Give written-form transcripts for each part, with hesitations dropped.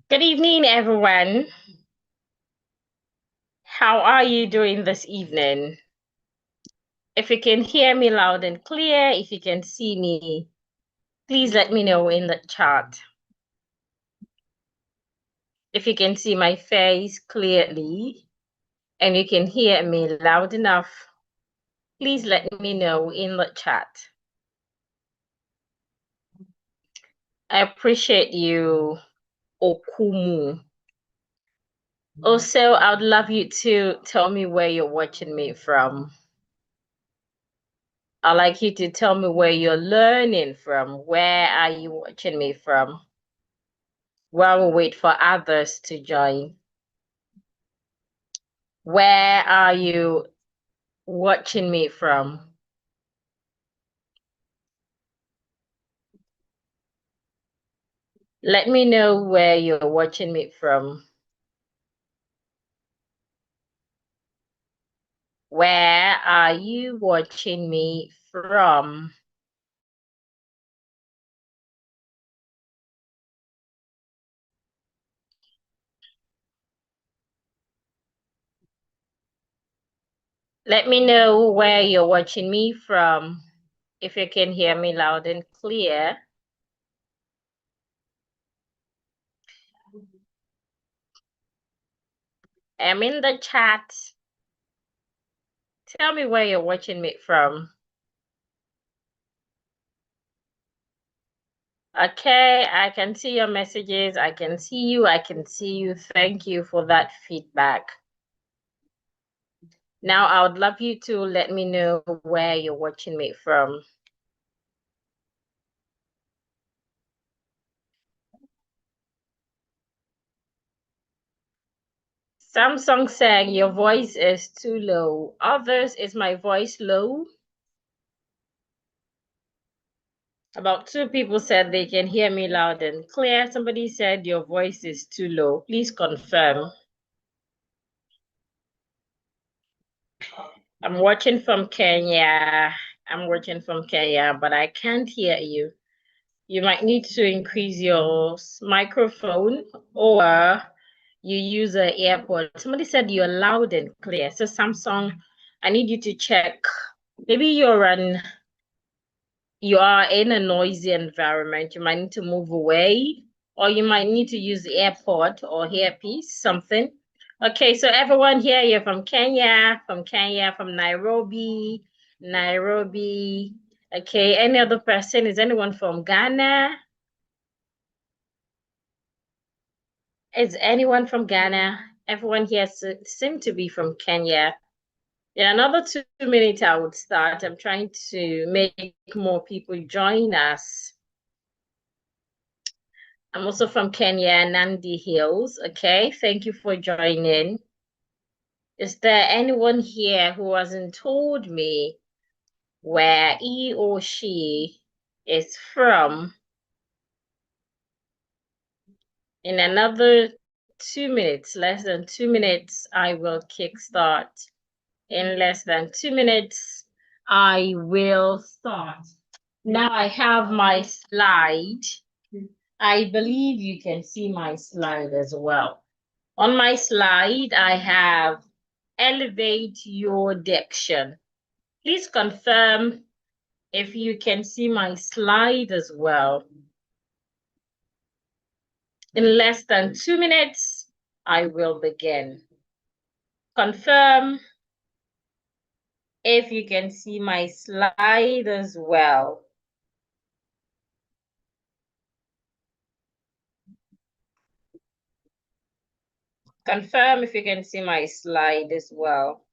Good evening, everyone. How are you doing this evening? If you can hear me loud and clear, if you can see me, please let me know in the chat. If you can see my face clearly and you can hear me loud enough, please let me know in the chat. I appreciate you, Okumu. Also, I'd love you to tell me where you're watching me from. I'd like you to tell me where you're learning from. Where are you watching me from? While we wait for others to join. Where are you watching me from? Let me know where you're watching me from. Where are you watching me from? Let me know where you're watching me from. If you can hear me loud and clear. I'm in the chat. Tell me where you're watching me from. Okay, I can see your messages. I can see you. I can see you. Thank you for that feedback. Now, I would love you to let me know where you're watching me from. Samsung saying your voice is too low. Others, is my voice low? About 2 people said they can hear me loud and clear. Somebody said your voice is too low. Please confirm. I'm watching from Kenya. I'm watching from Kenya, but I can't hear you. You might need to increase your microphone or you use an AirPod. Somebody said you're loud and clear. So Samsung, I need you to check. Maybe you are in a noisy environment. You might need to move away, or you might need to use AirPod or earpiece, something. Okay, so everyone here, you're from Kenya, from Nairobi, Nairobi. Okay, any other person? Is anyone from Ghana? Is anyone from Ghana? Everyone here seem to be from Kenya. In another 2 minutes, I would start. I'm trying to make more people join us. I'm also from Kenya, Nandi Hills. Okay, thank you for joining. Is there anyone here who hasn't told me where he or she is from? In another 2 minutes, less than 2 minutes, I will kickstart. In less than 2 minutes, I will start. Now I have my slide. I believe you can see my slide as well. On my slide, I have elevate your diction. Please confirm if you can see my slide as well. In less than 2 minutes, I will begin. Confirm if you can see my slide as well. Confirm if you can see my slide as well.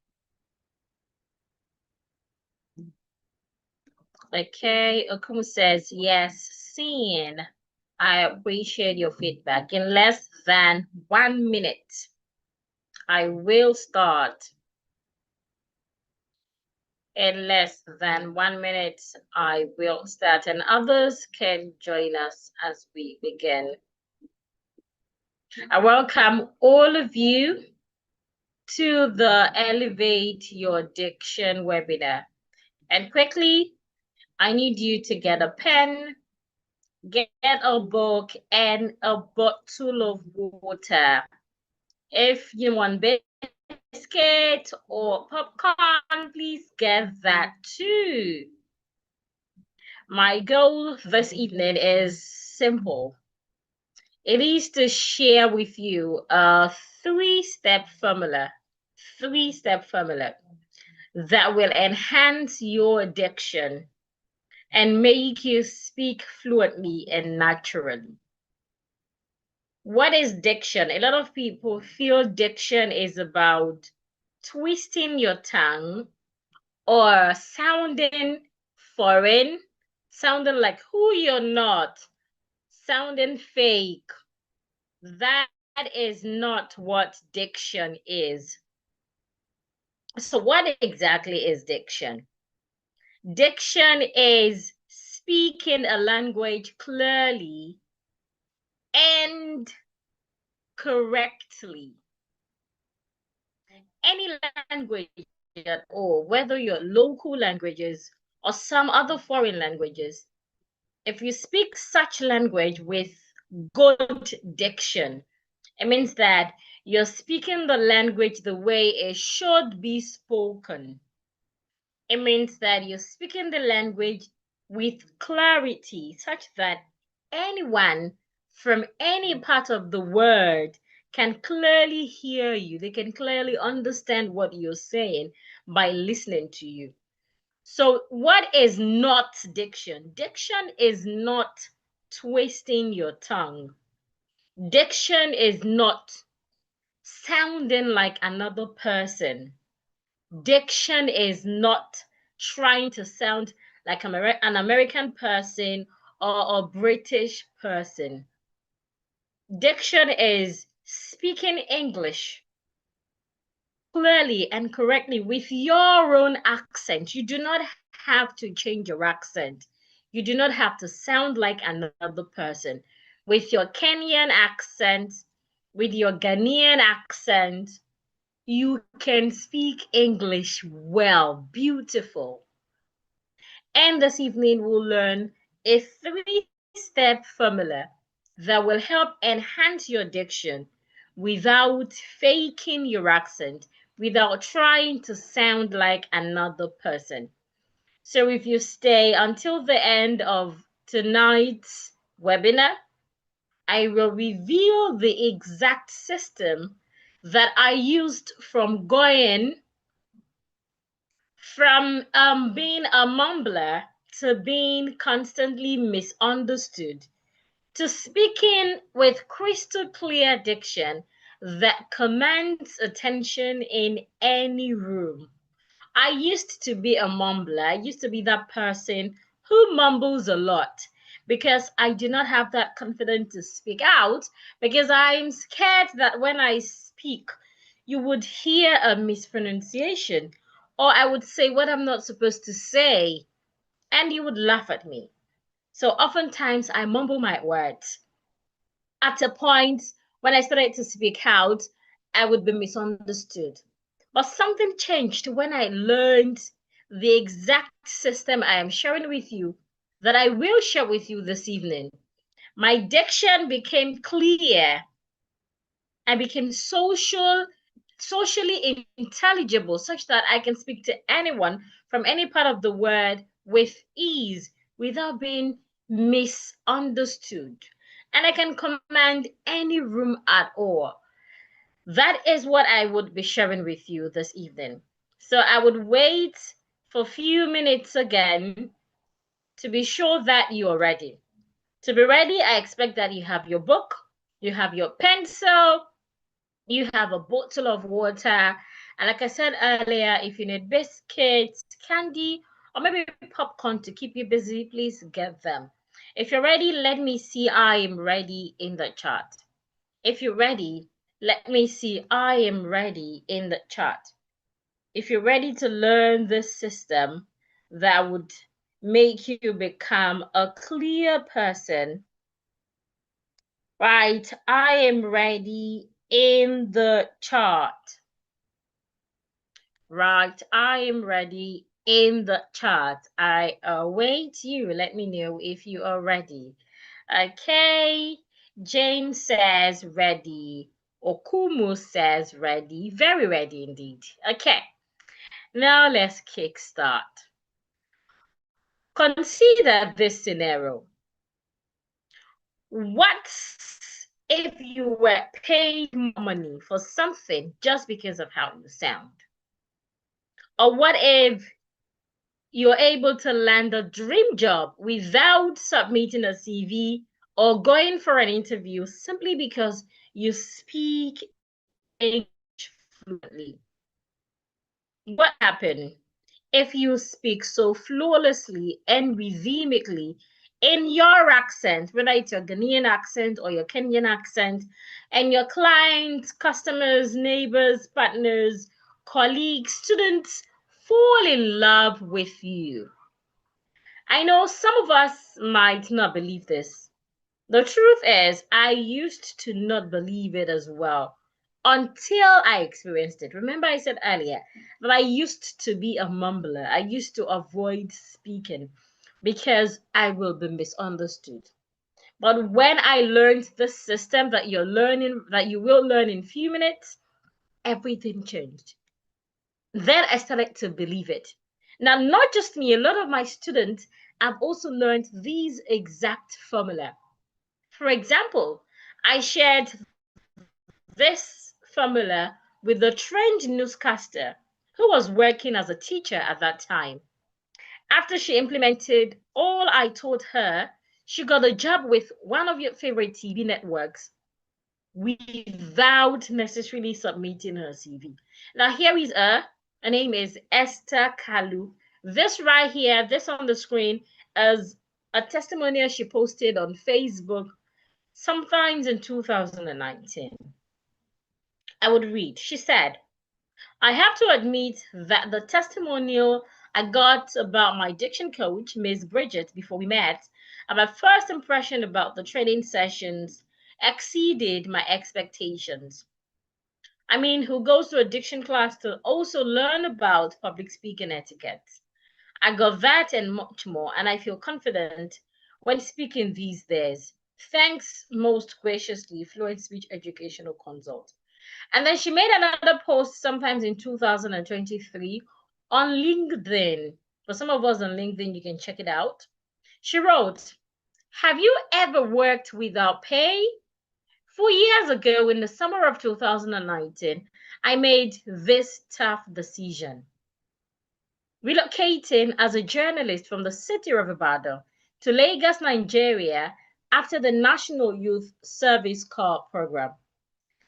Okay, Okumu says, yes, seen. I appreciate your feedback. In less than 1 minute, I will start. In less than 1 minute, I will start, and others can join us as we begin. I welcome all of you to the Elevate Your Diction webinar. And quickly, I need you to get a pen get a book and a bottle of water. If you want biscuit or popcorn, please get that too. My goal this evening is simple. It is to share with you a three-step formula, three-step formula that will enhance your diction and make you speak fluently and naturally. What is diction? A lot of people feel diction is about twisting your tongue or sounding foreign, sounding like who you're not, sounding fake. That is not what diction is. So, what exactly is diction? Diction is speaking a language clearly and correctly. Any language at all, whether your local languages or some other foreign languages, if you speak such language with good diction, it means that you're speaking the language the way it should be spoken. It means that you're speaking the language with clarity, such that anyone from any part of the world can clearly hear you. They can clearly understand what you're saying by listening to you. So, what is not diction? Diction is not twisting your tongue. Diction is not sounding like another person. Diction is not trying to sound like an American person or a British person. Diction is speaking English clearly and correctly with your own accent. You do not have to change your accent. You do not have to sound like another person. With your Kenyan accent, with your Ghanaian accent, you can speak English well, beautiful. And this evening we'll learn a three-step formula that will help enhance your diction without faking your accent, without trying to sound like another person. So if you stay until the end of tonight's webinar, I will reveal the exact system that I used from being a mumbler to being constantly misunderstood to speaking with crystal clear diction that commands attention in any room. I used to be a mumbler. I used to be that person who mumbles a lot because I do not have that confidence to speak out because I'm scared that when I speak, you would hear a mispronunciation or I would say what I'm not supposed to say and you would laugh at me. So oftentimes I mumble my words. At a point when I started to speak out, I would be misunderstood. But something changed when I learned the exact system I am sharing with you that I will share with you this evening. My diction became clear. I became socially intelligible, such that I can speak to anyone from any part of the world with ease without being misunderstood. And I can command any room at all. That is what I would be sharing with you this evening. So I would wait for a few minutes again to be sure that you are ready. To be ready, I expect that you have your book, you have your pencil, you have a bottle of water, and like I said earlier, if you need biscuits, candy, or maybe popcorn to keep you busy, please get them. If you're ready, let me see I am ready in the chat. If you're ready, let me see I am ready in the chat. If you're ready to learn this system that would make you become a clear person, right? I am ready in the chat. Right, I am ready in the chat. I await you. Let me know if you are ready. Okay. Jane says ready. Okumu says ready. Very ready indeed. Okay. Now let's kickstart. Consider this scenario. What if you were paid money for something just because of how you sound? Or what if you're able to land a dream job without submitting a CV or going for an interview simply because you speak English fluently? What happened if you speak so flawlessly and rhythmically in your accent, whether it's your Ghanaian accent or your Kenyan accent, and your clients, customers, neighbors, partners, colleagues, students fall in love with you? I know some of us might not believe this. The truth is, I used to not believe it as well until I experienced it. Remember, I said earlier that I used to be a mumbler. I used to avoid speaking because I will be misunderstood. But when I learned the system that you're learning, that you will learn in few minutes, everything changed. Then I started to believe it. Now, not just me, a lot of my students have also learned these exact formula. For example, I shared this formula with the trained newscaster who was working as a teacher at that time. After she implemented all I taught her, she got a job with one of your favorite TV networks without necessarily submitting her CV. Now, here is her. Her name is Esther Kalu. This right here, this on the screen, is a testimonial she posted on Facebook sometimes in 2019. I would read. She said, I have to admit that the testimonial I got about my diction coach, Miss Bridget, before we met, and my first impression about the training sessions exceeded my expectations. I mean, who goes to a diction class to also learn about public speaking etiquette? I got that and much more, and I feel confident when speaking these days. Thanks most graciously, Fluent Speech Educational Consult. And then she made another post sometimes in 2023 on LinkedIn. For some of us on LinkedIn, you can check it out. She wrote, have you ever worked without pay? 4 years ago, in the summer of 2019, I made this tough decision. Relocating as a journalist from the city of Ibadan to Lagos, Nigeria, after the National Youth Service Corps program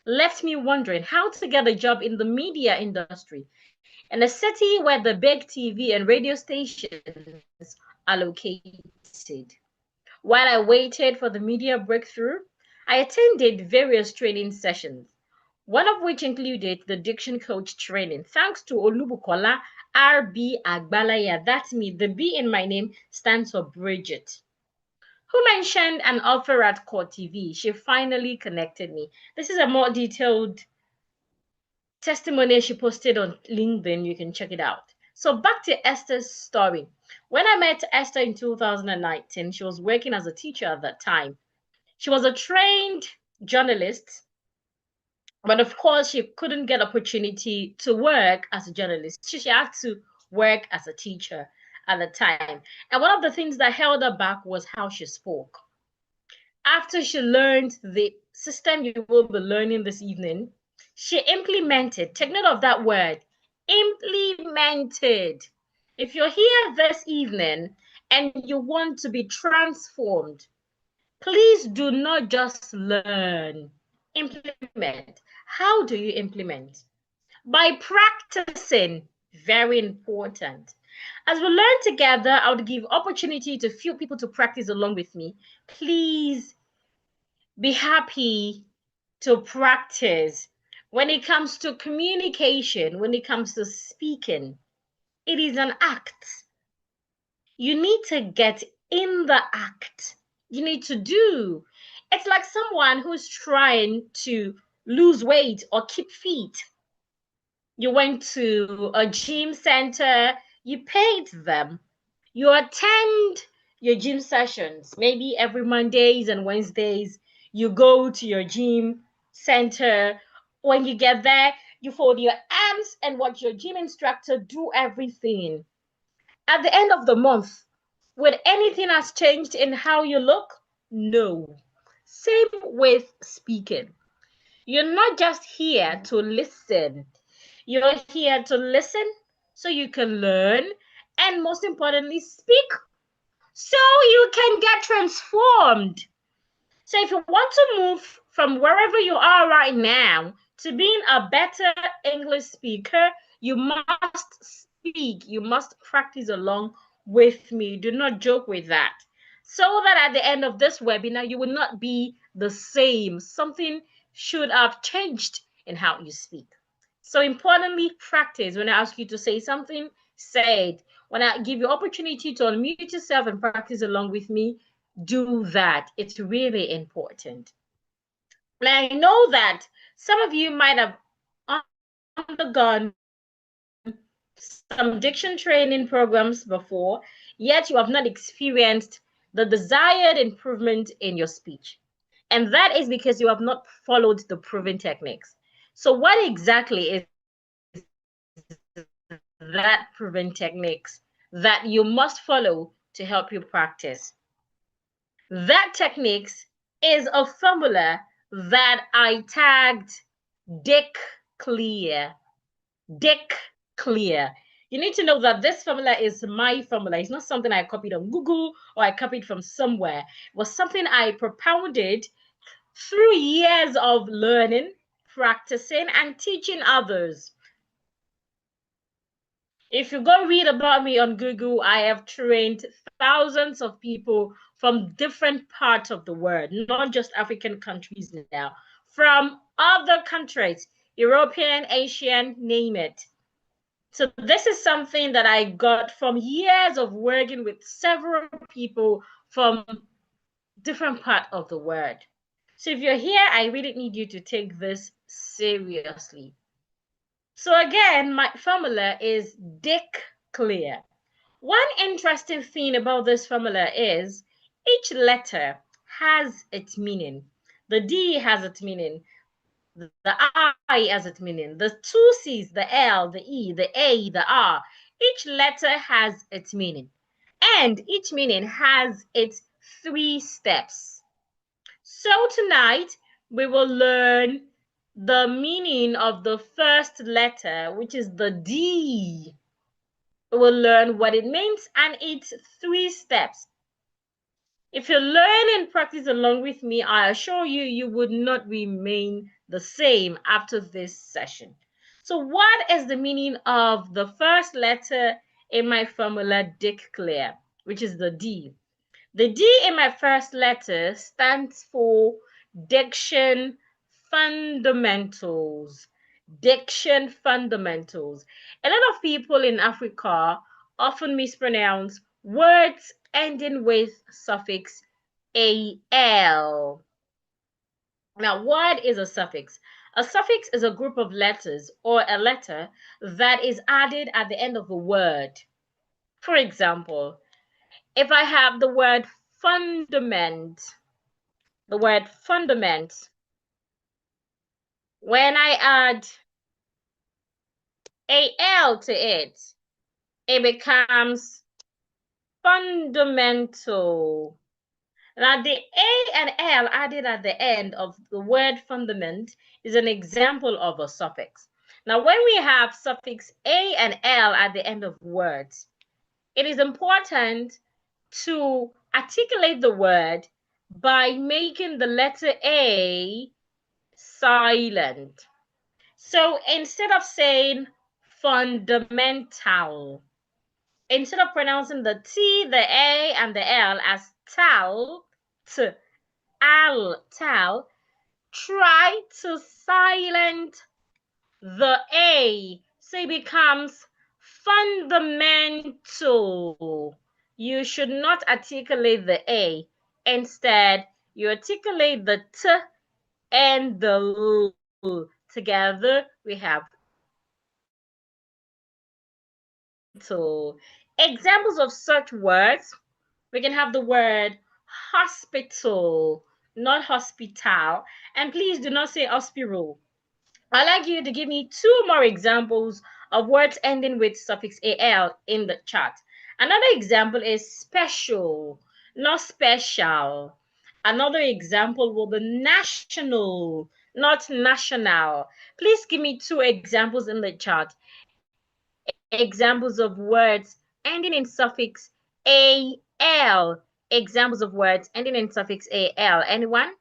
left me wondering how to get a job in the media industry in a city where the big TV and radio stations are located. While I waited for the media breakthrough, I attended various training sessions, one of which included the diction coach training, thanks to Olubukola R.B. Agbalaya. That's me. The B in my name stands for Bridget, who mentioned an offer at Core TV. She finally connected me. This is a more detailed testimony she posted on LinkedIn. You can check it out. So back to Esther's story. When I met Esther in 2019, she was working as a teacher at that time. She was a trained journalist, but of course, she couldn't get opportunity to work as a journalist. She had to work as a teacher at the time. And one of the things that held her back was how she spoke. After she learned the system you will be learning this evening, she implemented, take note of that word, implemented. If you're here this evening and you want to be transformed, please do not just learn, implement. How do you implement? By practicing, very important. As we learn together, I would give opportunity to few people to practice along with me. Please be happy to practice. When it comes to communication, when it comes to speaking, it is an act. You need to get in the act. You need to do. It's like someone who's trying to lose weight or keep fit. You went to a gym center, you paid them. You attend your gym sessions. Maybe every Mondays and Wednesdays, you go to your gym center. When you get there, you fold your arms and watch your gym instructor do everything. At the end of the month, would anything has changed in how you look? No. Same with speaking. You're not just here to listen. You're here to listen so you can learn and most importantly, speak so you can get transformed. So if you want to move from wherever you are right now to being a better English speaker, you must speak. You must practice along with me. Do not joke with that. So that at the end of this webinar, you will not be the same. Something should have changed in how you speak. So importantly, practice. When I ask you to say something, say it. When I give you opportunity to unmute yourself and practice along with me, do that. It's really important. And I know that some of you might have undergone some diction training programs before, yet you have not experienced the desired improvement in your speech. And that is because you have not followed the proven techniques. So what exactly is that proven techniques that you must follow to help you practice? That techniques is a formula that I tagged Dick Clear. Dick Clear. You need to know that this formula is my formula. It's not something I copied on Google or I copied from somewhere. It was something I propounded through years of learning, practicing, and teaching others. If you go read about me on Google, I have trained thousands of people from different parts of the world, not just African countries now, from other countries, European, Asian, name it. So this is something that I got from years of working with several people from different parts of the world. So if you're here, I really need you to take this seriously. So again, my formula is Dick Clear. One interesting thing about this formula is each letter has its meaning. The D has its meaning. The I has its meaning. The two C's, the L, the E, the A, the R. Each letter has its meaning. And each meaning has its 3 steps. So tonight, we will learn the meaning of the first letter, which is the D. We will learn what it means and its 3 steps. If you learn and practice along with me, I assure you, you would not remain the same after this session. So what is the meaning of the first letter in my formula declare, which is the D? The D in my first letter stands for Diction Fundamentals. Diction Fundamentals. A lot of people in Africa often mispronounce words ending with suffix AL. Now, what is a suffix? A suffix is a group of letters or a letter that is added at the end of a word. For example, if I have the word fundament, when I add AL to it, it becomes fundamental. Now, the A and L added at the end of the word fundament is an example of a suffix. Now, when we have suffix A and L at the end of words, it is important to articulate the word by making the letter A silent. So instead of saying fundamental, instead of pronouncing the T, the A, and the L as tal, tal, try to silent the A so it becomes fundamental. You should not articulate the A. Instead, you articulate the T and the L. Together, we have fundamental. Examples of such words We can have the word hospital, not hospital. And please do not say hospital. I'd like you to give me 2 more examples of words ending with suffix al in the chat. Another example is special, not special. Another example will be national, not national. Please give me 2 examples in the chat. Examples of words ending in suffix al. Examples of words ending in suffix al. Anyone?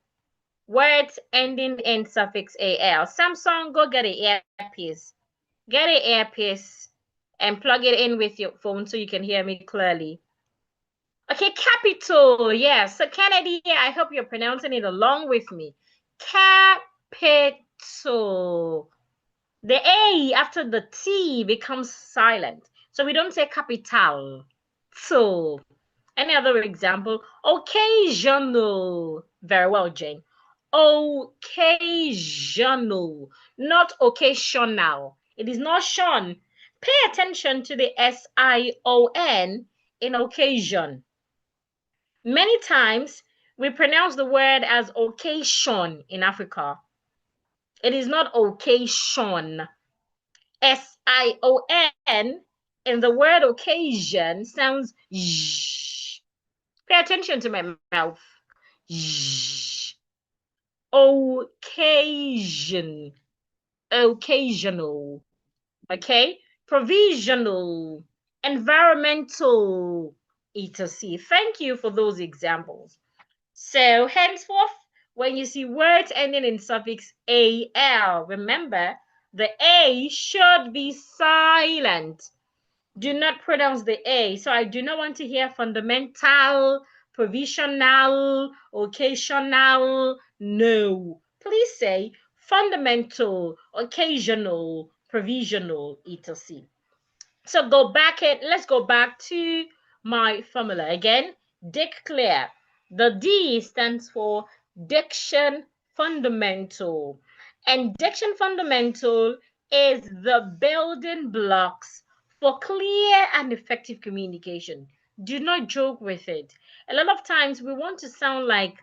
Words ending in suffix al. Samsung, go get an earpiece. Get an earpiece and plug it in with your phone so you can hear me clearly. Okay, capital. Yes. So Kennedy, I hope you're pronouncing it along with me. Capital. The A after the T becomes silent. So we don't say capital. So, any other example? Occasional. Very well, Jane. Occasional, not occasional. It is not Sean. Pay attention to the SION in occasion. Many times we pronounce the word as occasion in Africa. It is not occasion. SION in the word occasion sounds sh. Pay attention to my mouth. Sh. Occasion. Occasional. Okay? Provisional. Environmental. etc. Thank you for those examples. So henceforth, when you see words ending in suffix al, remember the A should be silent. Do not pronounce the A. So I do not want to hear fundamental, provisional, occasional. No. Please say fundamental, occasional, provisional, etc. So let's go back to my formula again. Declare. The D stands for diction fundamental. And diction fundamental is the building blocks for clear and effective communication. Do not joke with it. A lot of times we want to sound like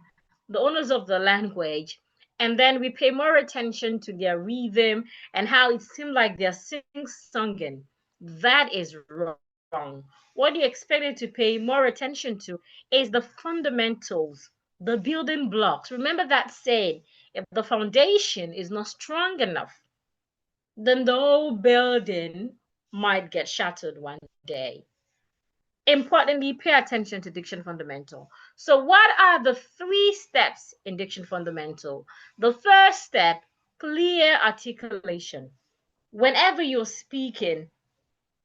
the owners of the language, and then we pay more attention to their rhythm and how it seems like they're sing-songing. That is wrong. What you expected to pay more attention to is the fundamentals, the building blocks. Remember that saying, if the foundation is not strong enough, then the whole building might get shattered one day. Importantly, pay attention to diction fundamental. So what are the 3 steps in diction fundamental? The first step, clear articulation. Whenever you're speaking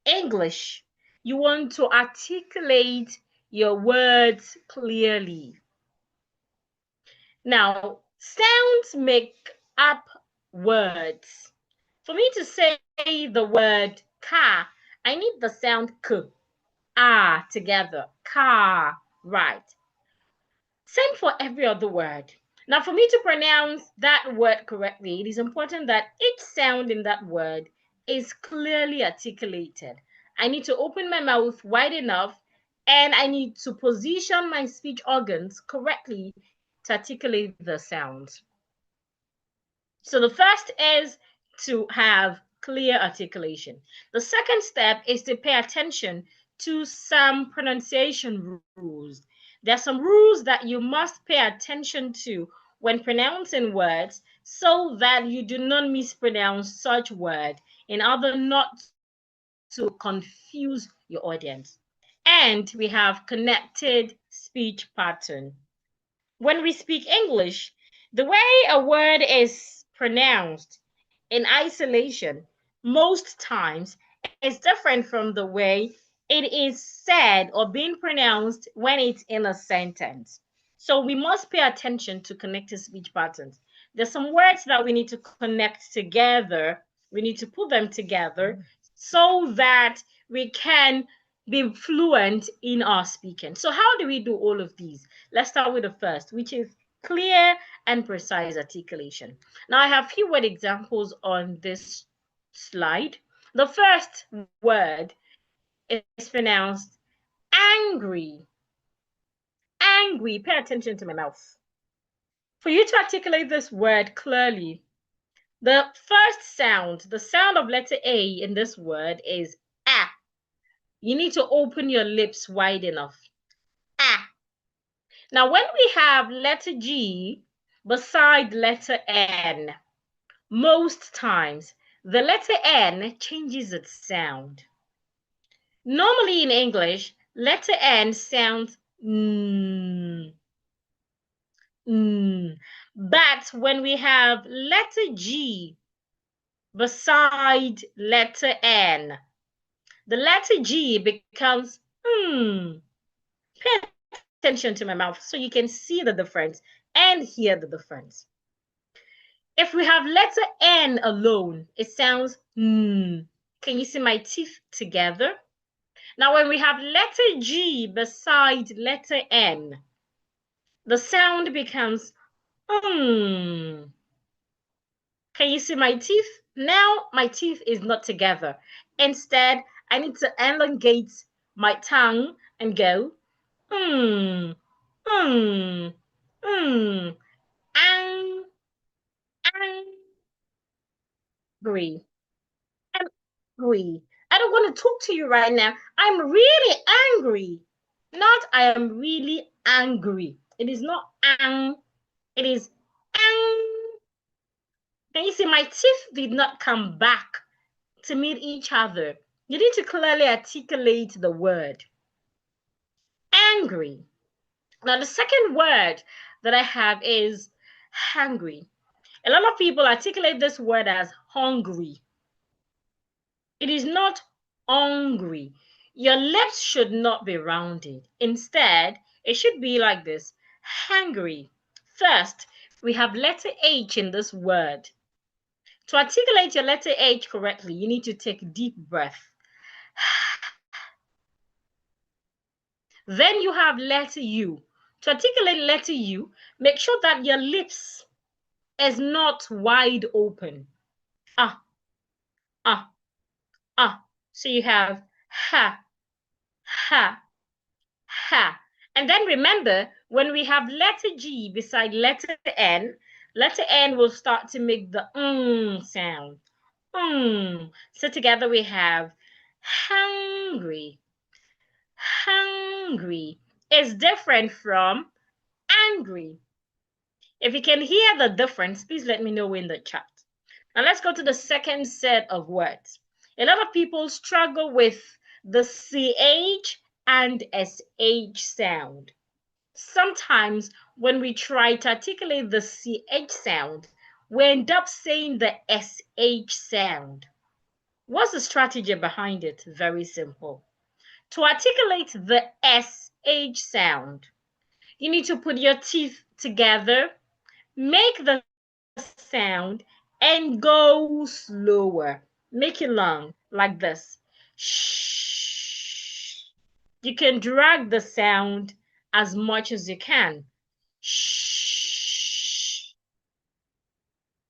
English, you want to articulate your words clearly. Now, sounds make up words. For me to say the word car, I need the sound k, together. Car, right. Same for every other word. Now, for me to pronounce that word correctly, it is important that each sound in that word is clearly articulated. I need to open my mouth wide enough, and I need to position my speech organs correctly to articulate the sounds. So the first is to have clear articulation. The second step is to pay attention to some pronunciation rules. There are some rules that you must pay attention to when pronouncing words so that you do not mispronounce such word in order not to confuse your audience. And we have connected speech pattern. When we speak English, the way a word is pronounced in isolation most times is different from the way it is said or being pronounced when it's in a sentence. So we must pay attention to connected speech patterns. There's some words that we need to connect together. We need to put them together so that we can be fluent in our speaking. So how do we do all of these? Let's start with the first, which is clear and precise articulation. Now I have few word examples on this slide. The first word is pronounced angry. angry. Pay attention to my mouth. For you to articulate this word clearly, the first sound, the sound of letter A in this word is ah. You need to open your lips wide enough. Ah. Now, when we have letter G beside letter N, most times the letter N changes its sound. Normally in English, letter N sounds but when we have letter G beside letter N, the letter G becomes Pay attention to my mouth so you can see the difference and hear the difference. If we have letter N alone, it sounds Can you see my teeth together? Now, when we have letter G beside letter N, the sound becomes Can you see my teeth? Now, my teeth is not together. Instead, I need to elongate my tongue and go ang, angry, angry. I don't want to talk to you right now. I'm really angry. Not I am really angry. It is not ang, it is ang. Can you see my teeth did not come back to meet each other? You need to clearly articulate the word angry. Now, the second word that I have is hungry. A lot of people articulate this word as hungry. It is not hungry. Your lips should not be rounded. Instead, it should be like this, hungry. First, we have letter H in this word. To articulate your letter H correctly, you need to take a deep breath. Then you have letter U. To articulate letter U, make sure that your lips is not wide open. Ah, ah, ah. So you have ha, ha, ha. And then remember, when we have letter G beside letter N will start to make the sound. So together we have hungry. Hungry is different from angry. If you can hear the difference, please let me know in the chat. Now let's go to the second set of words. A lot of people struggle with the CH and SH sound. Sometimes when we try to articulate the CH sound, we end up saying the SH sound. What's the strategy behind it? Very simple. To articulate the SH sound, you need to put your teeth together, make the sound, and go slower. Make it long, like this. Shh. You can drag the sound as much as you can. Shh.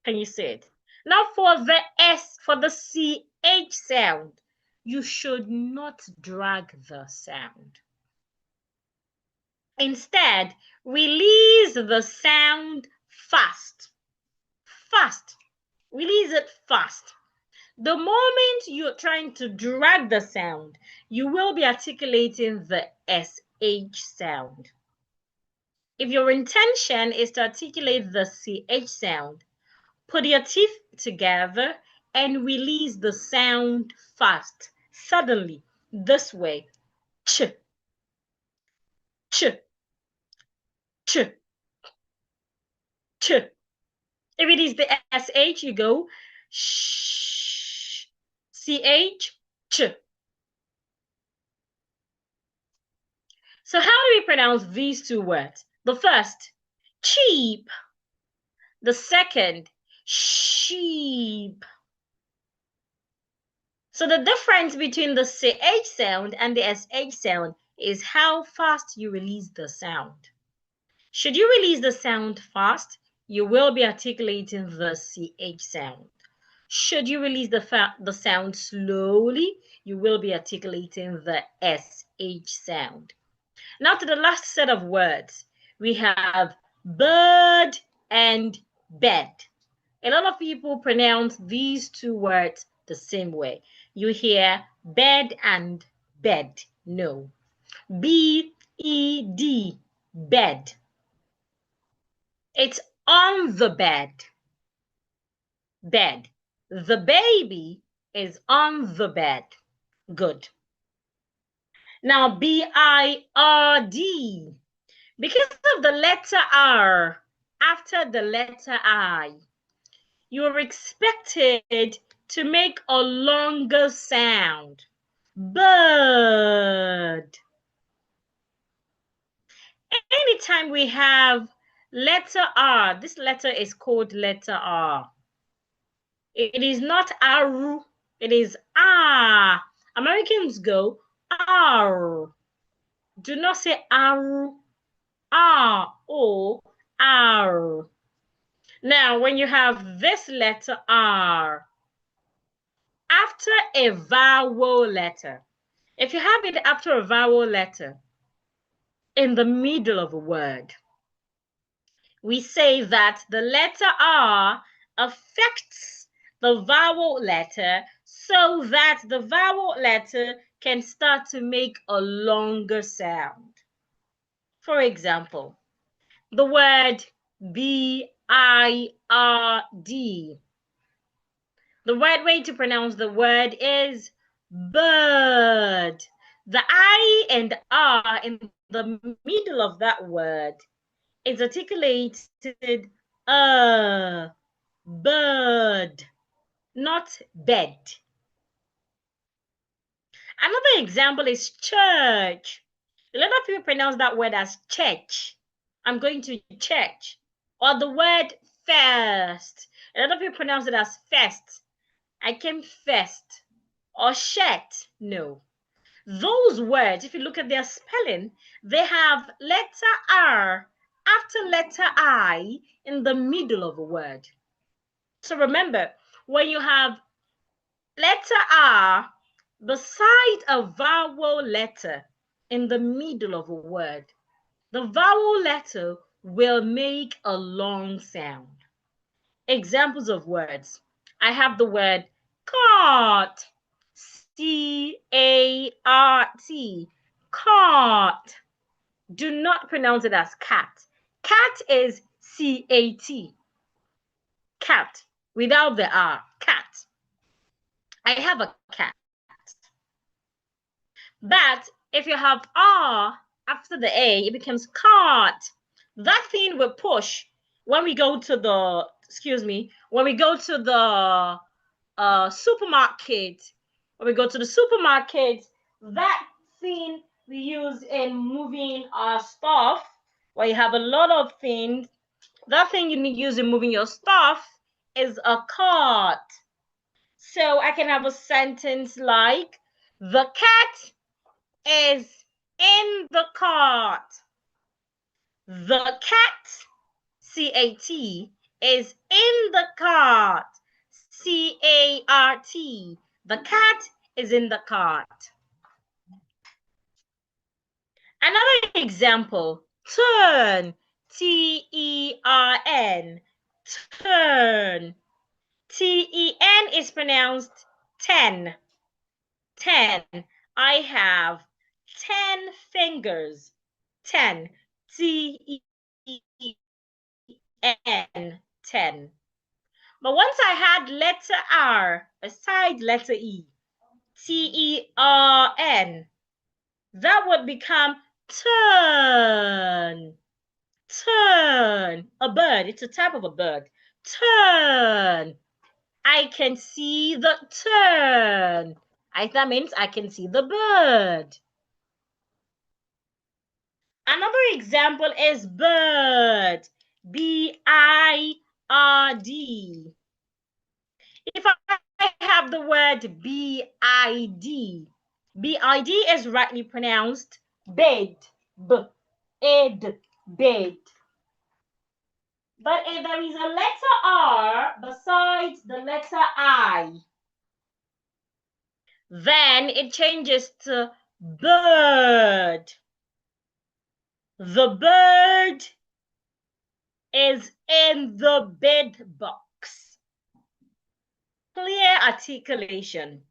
Can you see it? Now for the S, for the CH sound, you should not drag the sound. Instead, release the sound fast. Fast. Release it fast. The moment you're trying to drag the sound, you will be articulating the SH sound. If your intention is to articulate the CH sound, put your teeth together and release the sound fast, suddenly, this way. Ch, ch, ch, ch. If it is the SH, you go sh, CH, ch. So how do we pronounce these two words? The first, cheap. The second, sheep. So the difference between the CH sound and the SH sound is how fast you release the sound. Should you release the sound fast, you will be articulating the CH sound. Should you release the sound slowly, you will be articulating the SH sound. Now to the last set of words. We have bird and bed. A lot of people pronounce these two words the same way. You hear bed and bed. No. B-E-D, bed. It's on the bed. Bed. The baby is on the bed. Good. Now, B-I-R-D. Because of the letter R after the letter I, you're expected to make a longer sound. Bird. Anytime we have letter R, this letter is called letter R. It is not R, it is R. Americans go R. Do not say R, R, O, R. Now, when you have this letter R after a vowel letter, if you have it after a vowel letter in the middle of a word, we say that the letter R affects the vowel letter so that the vowel letter can start to make a longer sound. For example, the word B-I-R-D. The right way to pronounce the word is bird. The I and R in the middle of that word is articulated bird, not bed. Another example is church. A lot of people pronounce that word as church. I'm going to church. Or the word first. A lot of people pronounce it as first. I came first. Or shirt. No. Those words, if you look at their spelling, they have letter R after letter I in the middle of a word. So remember, when you have letter R beside a vowel letter in the middle of a word, the vowel letter will make a long sound. Examples of words. I have the word cart. C-A-R-T. Cart. Do not pronounce it as cat. Cat is C-A-T. Cat. Without the R. Cat. I have a cat. But if you have R after the A, it becomes cart. That thing will push when we go to the, when we go to the supermarket. When we go to the supermarket, that thing we use in moving our stuff, where you have a lot of things, that thing you need use in moving your stuff is a cart. So I can have a sentence like, the cat is in the cart. The cat, C-A-T, is in the cart. C-A-R-T. The cat is in the cart. Another example, turn. T-E-R-N. Turn. T-E-N is pronounced 10. 10. I have 10 fingers. 10. T-E-N. 10. But once I had letter R beside letter E, T-E-R-N, that would become turn. Turn. A bird. It's a type of a bird. Turn. I can see the turn. That means I can see the bird. Another example is bird. B-I-R-D. If I have the word B-I-D, B-I-D is rightly pronounced bed. B-ed, bed. But if there is a letter R besides the letter I, then it changes to bird. The bird is in the bed box. Clear articulation.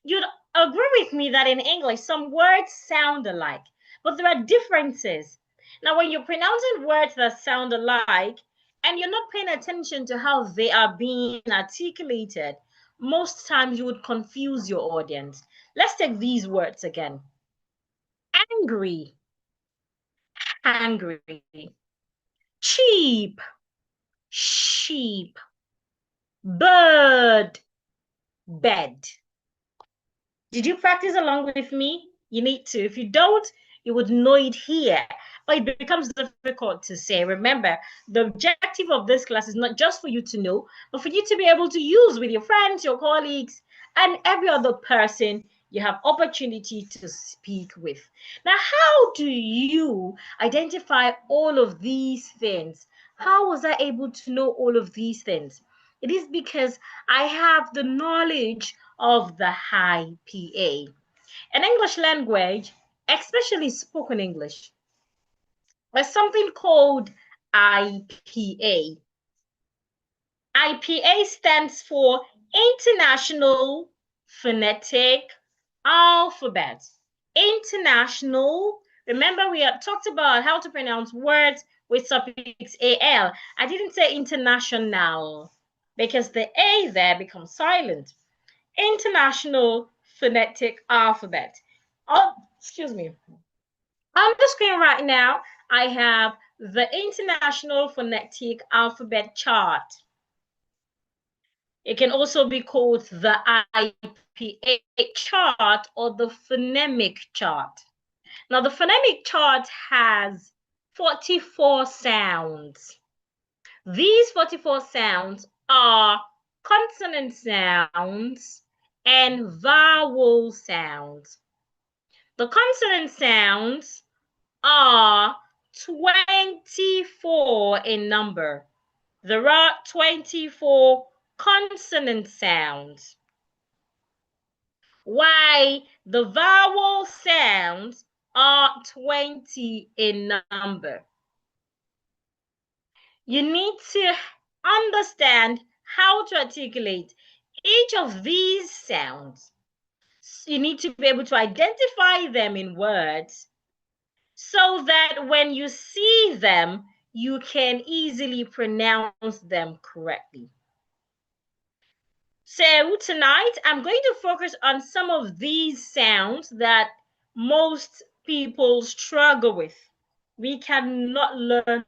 You'd agree with me that in English, some words sound alike, but there are differences. Now, when you're pronouncing words that sound alike and you're not paying attention to how they are being articulated, most times you would confuse your audience. Let's take these words again. Angry, angry. Cheap, sheep. Bird, bed. Did you practice along with me? You need to. If you don't, you would know it here. But it becomes difficult to say. Remember, the objective of this class is not just for you to know, but for you to be able to use with your friends, your colleagues, and every other person you have opportunity to speak with. Now, how do you identify all of these things? How was I able to know all of these things? It is because I have the knowledge of the high PA. In English language, especially spoken English, there's something called IPA. IPA stands for International Phonetic Alphabet. International. Remember, we had talked about how to pronounce words with suffix AL. I didn't say international because the A there becomes silent. International Phonetic Alphabet. Oh, excuse me. On the screen right now, I have the International Phonetic Alphabet chart. It can also be called the IPA chart or the phonemic chart. Now, the phonemic chart has 44 sounds. These 44 sounds are consonant sounds and vowel sounds. The consonant sounds are 24 in number. There are 24 consonant sounds. While the vowel sounds are 20 in number. You need to understand how to articulate each of these sounds. You need to be able to identify them in words so that when you see them, you can easily pronounce them correctly. So tonight, I'm going to focus on some of these sounds that most people struggle with. We cannot learn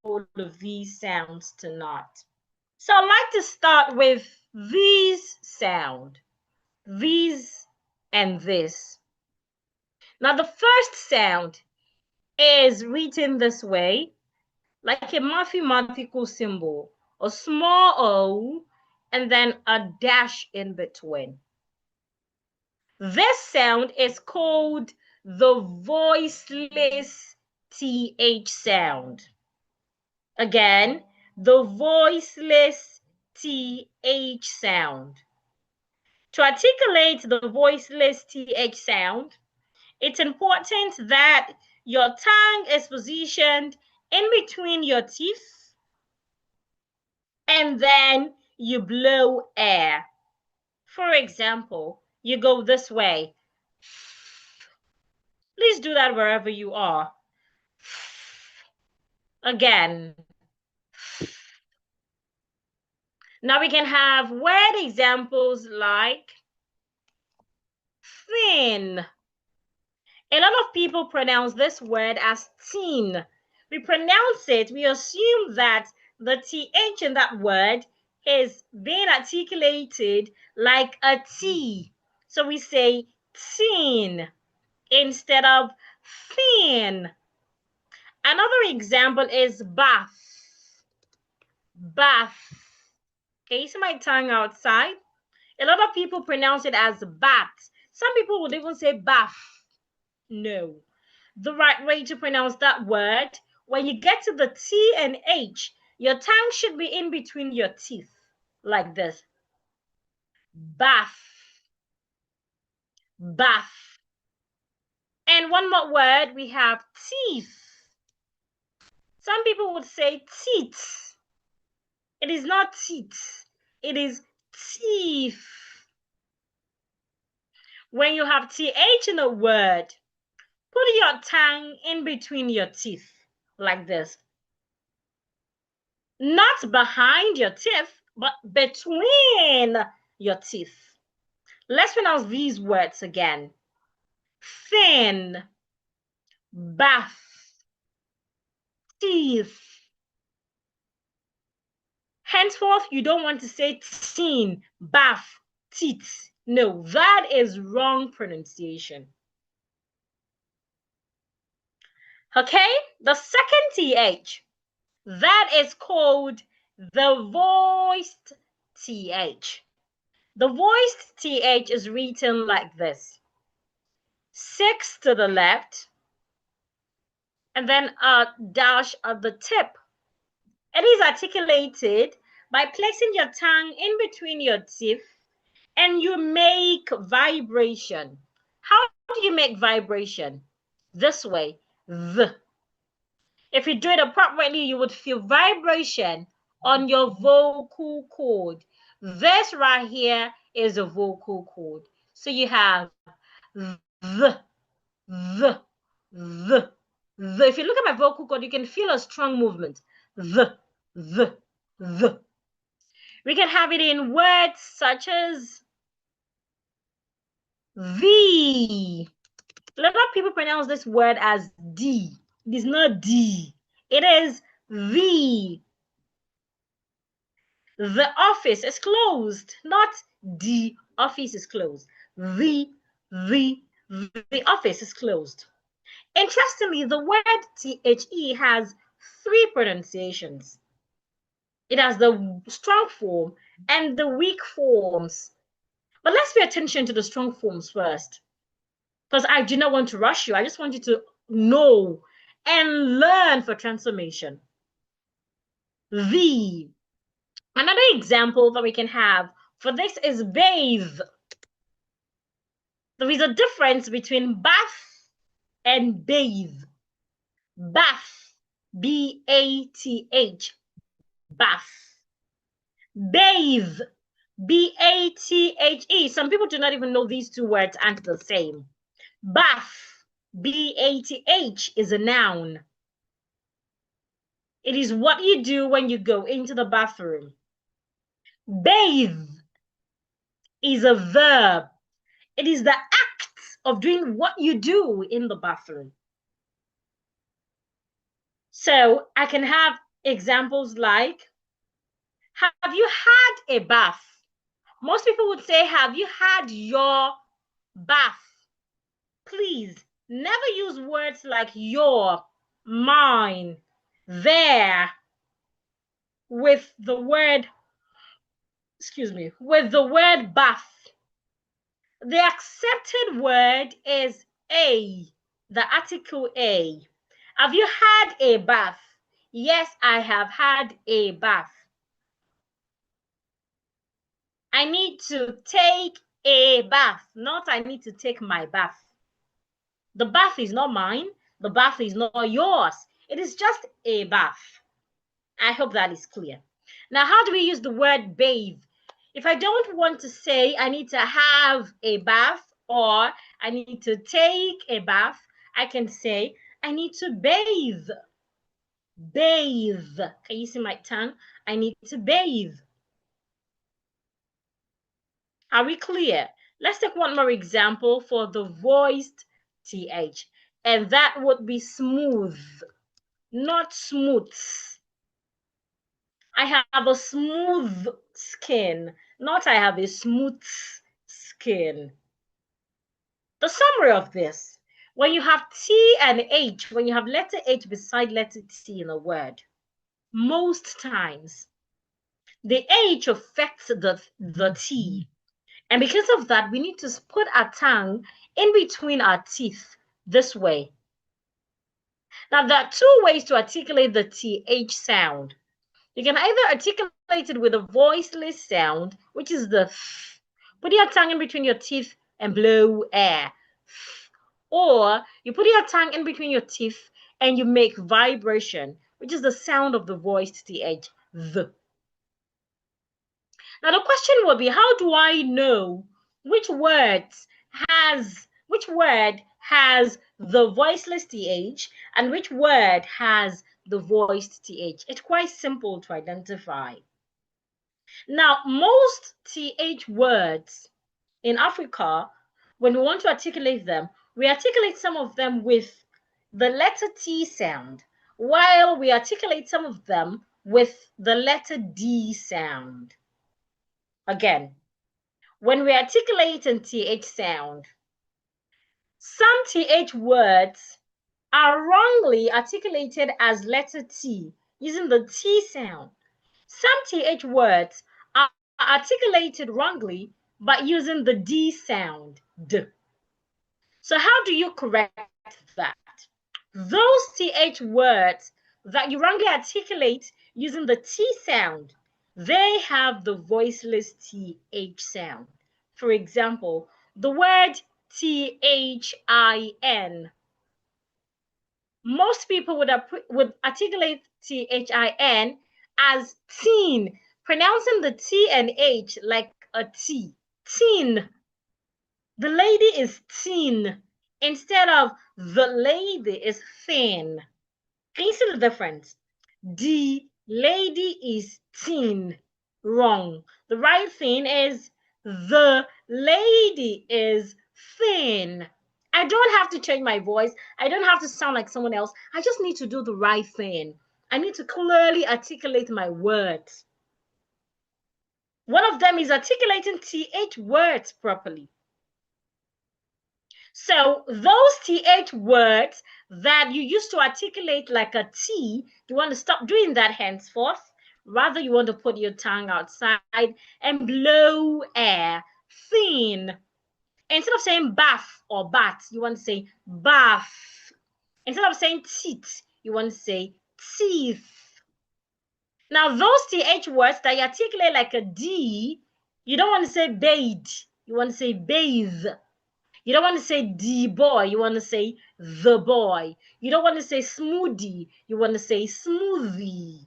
all of these sounds tonight. So I'd like to start with these sound, these and this. Now the first sound is written this way, like a mathematical symbol, a small O and then a dash in between. This sound is called the voiceless TH sound. Again, the voiceless TH sound. To articulate the voiceless TH sound, it's important that your tongue is positioned in between your teeth and then you blow air. For example, you go this way. Please do that wherever you are. Again. Now we can have word examples like thin. A lot of people pronounce this word as thin. We pronounce it, we assume that the TH in that word is being articulated like a T. So we say thin instead of thin. Another example is bath. Bath. Okay, so my tongue outside. A lot of people pronounce it as bath. Some people would even say bath. No. The right way to pronounce that word, when you get to the T and H, your tongue should be in between your teeth, like this. Bath. Bath. And one more word, we have teeth. Some people would say teeth. It is not teeth. It is teeth. When you have TH in a word, put your tongue in between your teeth, like this. Not behind your teeth, but between your teeth. Let's pronounce these words again. Thin, bath, teeth. Henceforth, you don't want to say teen, bath, teeth. No, that is wrong pronunciation. Okay, the second TH, that is called the voiced TH. The voiced TH is written like this. 6 to the left, and then a dash at the tip. It is articulated by placing your tongue in between your teeth and you make vibration. How do you make vibration? This way. The. If you do it appropriately, you would feel vibration on your vocal cord. This right here is a vocal cord. So you have the. The. If you look at my vocal cord, you can feel a strong movement. The. We can have it in words such as the. A lot of people pronounce this word as D. It is not D. It is the. The office is closed, not the office is closed. The office is closed. Interestingly, the word THE has 3 pronunciations. It has the strong form and the weak forms. But let's pay attention to the strong forms first, because I do not want to rush you. I just want you to know and learn for transformation. The. Another example that we can have for this is bathe. There is a difference between bath and bathe. Bath, B-A-T-H, bath. Bathe, B-A-T-H-E. Some people do not even know these two words aren't the same. Bath, B-A-T-H, is a noun. It is what you do when you go into the bathroom. Bathe is a verb. It is the act of doing what you do in the bathroom. So I can have examples like, have you had a bath? Most people would say, have you had your bath? Please never use words like your, mine, their with the word, with the word bath. The accepted word is a, the article a. Have you had a bath? Yes, I have had a bath. I need to take a bath, not I need to take my bath. The bath is not mine. The bath is not yours. It is just a bath. I hope that is clear. Now, how do we use the word bathe? If I don't want to say I need to have a bath or I need to take a bath, I can say I need to bathe. Bathe. Can you see my tongue? I need to bathe. Are we clear? Let's take one more example for the voiced TH, and that would be smooth, not smooth. I have a smooth skin, not I have a smooth skin. The summary of this, when you have T and H, when you have letter H beside letter T in a word, most times the H affects the T. And because of that, we need to put our tongue in between our teeth this way. Now, there are 2 ways to articulate the TH sound. You can either articulate it with a voiceless sound, which is the th. Put your tongue in between your teeth and blow air. Or you put your tongue in between your teeth and you make vibration, which is the sound of the voiced th, the. Now the question will be, how do I know which word has the voiceless th and which word has the voiced th? It's quite simple to identify. Now, most th words in Africa, when we want to articulate them, we articulate some of them with the letter T sound, while we articulate some of them with the letter D sound. Again, when we articulate in TH sound, some TH words are wrongly articulated as letter T using the T sound. Some TH words are articulated wrongly by using the D sound, D. So how do you correct that? Those TH words that you wrongly articulate using the T sound, they have the voiceless TH sound. For example, the word THIN. Most people would articulate THIN as teen, pronouncing the T and H like a T. Teen. The lady is thin instead of the lady is thin. Can you see the difference? The lady is thin. Wrong. The right thing is the lady is thin. I don't have to change my voice. I don't have to sound like someone else. I just need to do the right thing. I need to clearly articulate my words. One of them is articulating TH words properly. So those TH words that you used to articulate like a T, you want to stop doing that henceforth. Rather, you want to put your tongue outside and blow air. Thin. Instead of saying bath or bat, you want to say bath. Instead of saying teeth, you want to say teeth. Now, those TH words that you articulate like a D, you don't want to say bathe. You want to say bathe. You don't want to say the boy, you want to say the boy. You don't want to say smoothie, you want to say smoothie.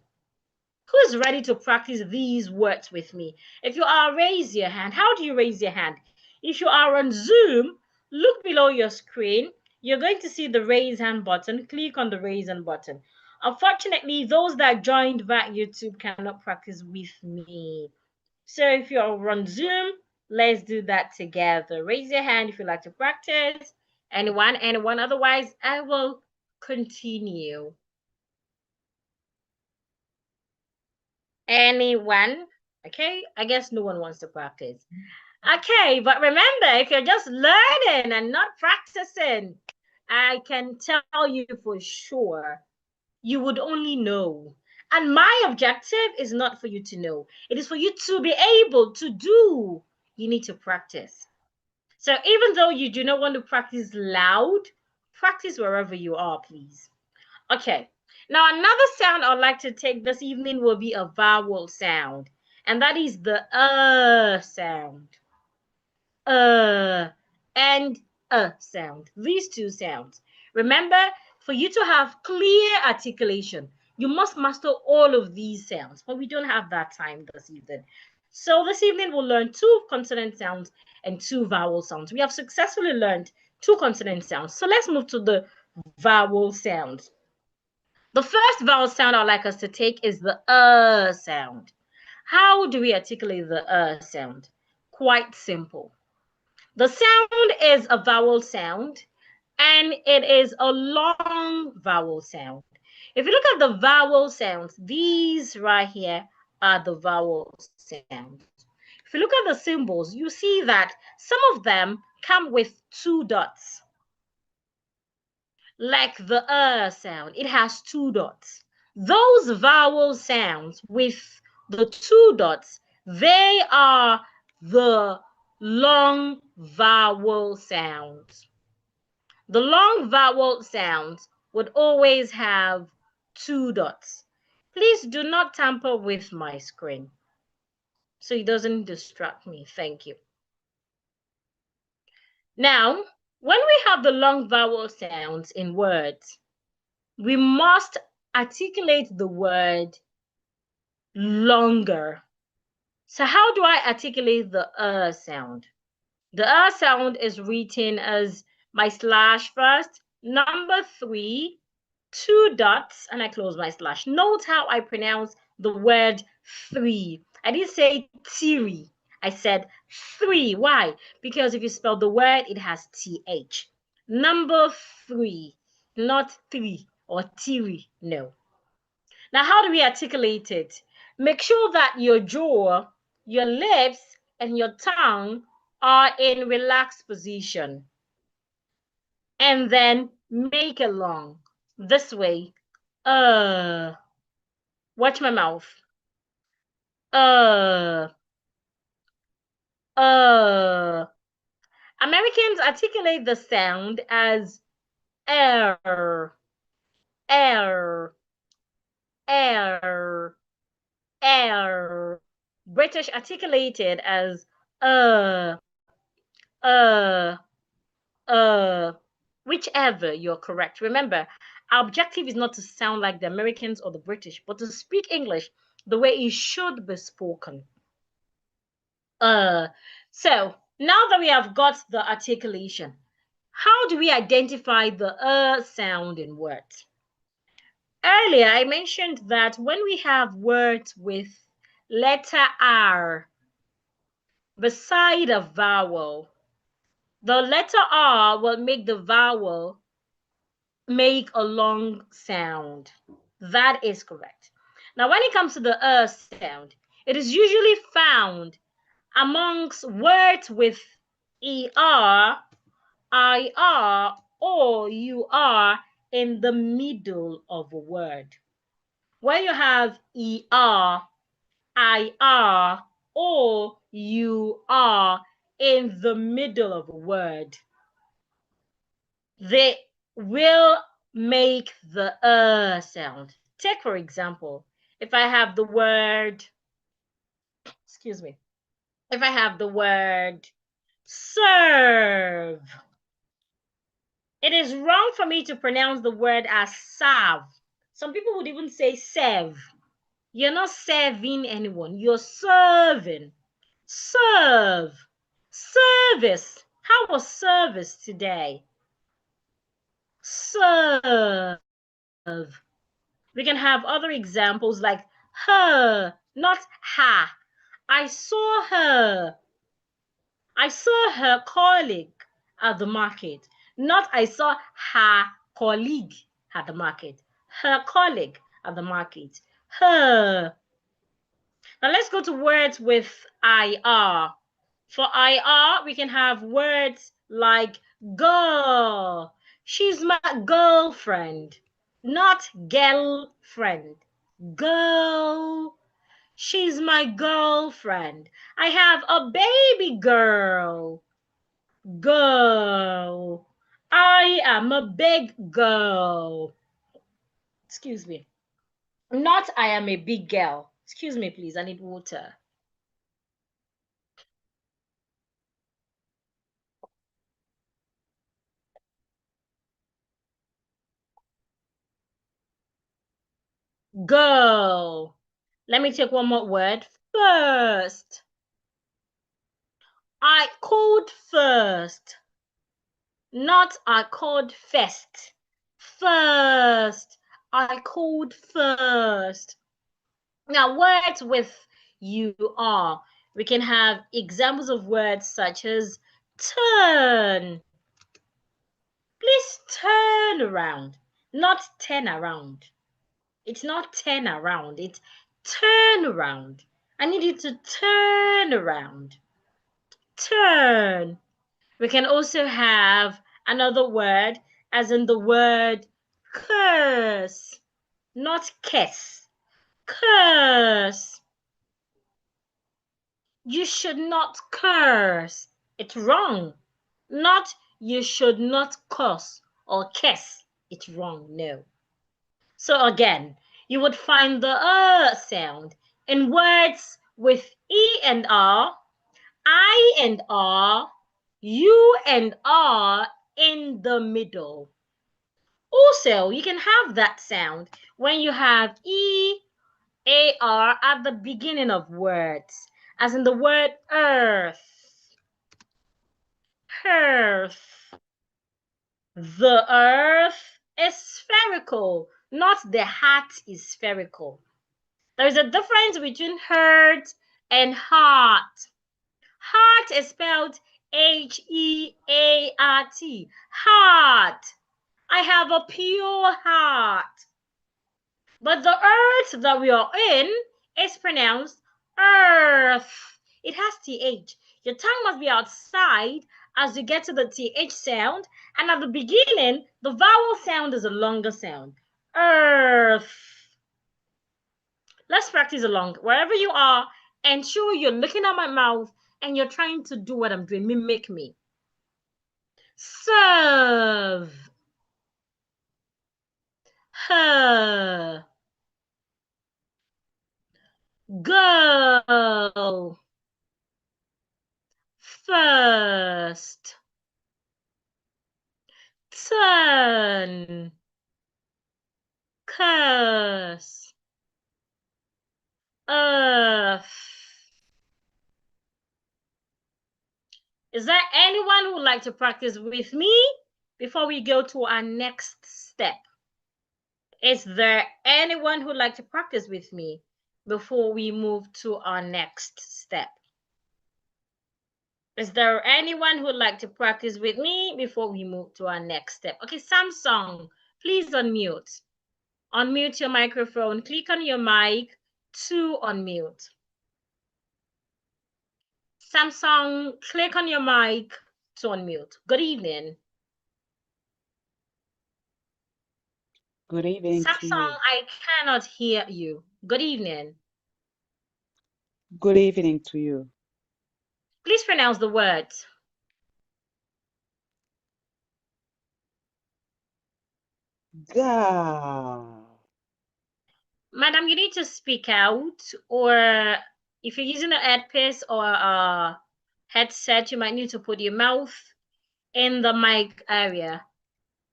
Who is ready to practice these words with me? If you are, raise your hand. How do you raise your hand? If you are on Zoom, look below your screen. You're going to see the raise hand button. Click on the raise hand button. Unfortunately, those that joined via YouTube cannot practice with me. So if you're on Zoom, let's do that together. Raise your hand if you'd like to practice. Anyone? Otherwise, I will continue. Anyone? Okay, I guess no one wants to practice. Okay, but remember, if you're just learning and not practicing, I can tell you for sure, you would only know. And my objective is not for you to know. It is for you to be able to do. You need to practice. So even though you do not want to practice loud, practice wherever you are, please. Okay. Now, another sound I'd like to take this evening will be a vowel sound, and that is the sound. And sound. These two sounds. Remember, for you to have clear articulation, you must master all of these sounds, but we don't have that time this evening. So this evening we'll learn 2 consonant sounds and 2 vowel sounds. We have successfully learned 2 consonant sounds. So let's move to the vowel sounds. The first vowel sound I'd like us to take is the sound. How do we articulate the sound? Quite simple. The sound is a vowel sound, and it is a long vowel sound. If you look at the vowel sounds, these right here are the vowel sounds. If you look at the symbols, you see that some of them come with 2 dots. Like the sound, it has 2 dots. Those vowel sounds with the 2 dots, they are the long vowel sounds. The long vowel sounds would always have 2 dots. Please do not tamper with my screen so it doesn't distract me. Thank you. Now, when we have the long vowel sounds in words, we must articulate the word longer. So how do I articulate the sound? The sound is written as my slash first, number 3, 2 dots, and I close my slash. Note how I pronounce the word 3. I didn't say theory. I said 3. Why? Because if you spell the word, it has th. Number 3, not 3 or theory. No. Now, how do we articulate it? Make sure that your jaw, your lips, and your tongue are in relaxed position. And then make it long. This way. Watch my mouth. Uh. Americans articulate the sound as air, air, air, air. British articulated as uh, uh, whichever you're correct. Remember, our objective is not to sound like the Americans or the British, but to speak English the way it should be spoken. So now that we have got the articulation, how do we identify the sound in words? Earlier, I mentioned that when we have words with letter R beside a vowel, the letter R will make the vowel make a long sound. That is correct. Now, when it comes to the sound, it is usually found amongst words with ER, IR, or UR in the middle of a word. When you have ER, IR, or UR in the middle of a word, they will make the sound. Take, for example, if I have the word, excuse me, if I have the word serve, it is wrong for me to pronounce the word as serve. Some people would even say serve. You're not serving anyone, you're serving. Serve. Service. How was service today? Serve. We can have other examples like her, not ha. I saw her. I saw her colleague at the market. Not I saw her colleague at the market. Her colleague at the market. Her. Now let's go to words with IR. For IR, we can have words like girl. She's my girlfriend, not girlfriend. Girl. She's my girlfriend. I have a baby girl. Girl. I am a big girl. Excuse me. Not I am a big girl. Excuse me, please. I need water. Girl. Let me take one more word. First. I called first. Not I called first. First. I called first. Now, words with you are. We can have examples of words such as turn. Please turn around, not turn around. It's not turn around, it's turn around. I need you to turn around. Turn. We can also have another word, as in the word curse, not kiss. Curse. You should not curse. It's wrong. Not you should not curse or kiss. It's wrong. No. So again, you would find the sound in words with E and R, I and R, U and R in the middle. Also, you can have that sound when you have EAR at the beginning of words, as in the word earth. Earth. The earth is spherical, not the heart is spherical. There is a difference between heart and heart. Heart is spelled Heart. Heart. I have a pure heart. But the earth that we are in is pronounced earth. It has TH. Your tongue must be outside as you get to the TH sound. And at the beginning, the vowel sound is a longer sound. Earth. Let's practice along. Wherever you are, ensure you're looking at my mouth and you're trying to do what I'm doing. Mimic me. Serve. Her. Go. First. Turn. Curse. Earth. Is there anyone who would like to practice with me before we go to our next step? Is there anyone who would like to practice with me before we move to our next step? Is there anyone who would like to practice with me before we move to our next step? Okay, Samsung, please unmute. Unmute your microphone. Click on your mic to unmute. Samsung, click on your mic to unmute. Good evening. Good evening to Samsung, you. I cannot hear you. Good evening. Good evening to you. Please pronounce the words. Ga. Madam, you need to speak out, or if you're using an earpiece or a headset, you might need to put your mouth in the mic area.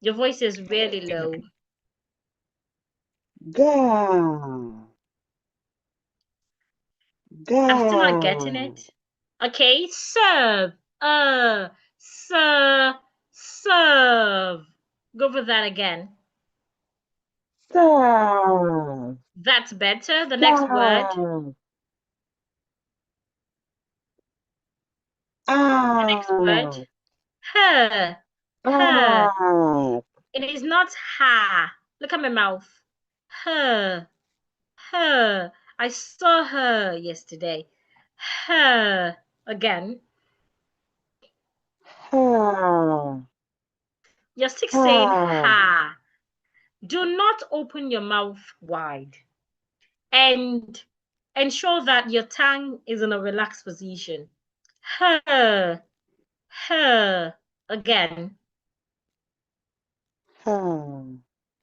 Your voice is really low. Ga. Ga. I'm still not getting it. Okay, serve. Serve. Serve. Go over that again. Serve. That's better. The next word. Serve. The next word. Up. Her. Her. Up. It is not ha. Look at my mouth. Her. Her. I saw her yesterday. Her. Again. Ha. You're still saying Ha. ha. Do not open your mouth wide. And ensure that your tongue is in a relaxed position. Her. Her. Again. Ha.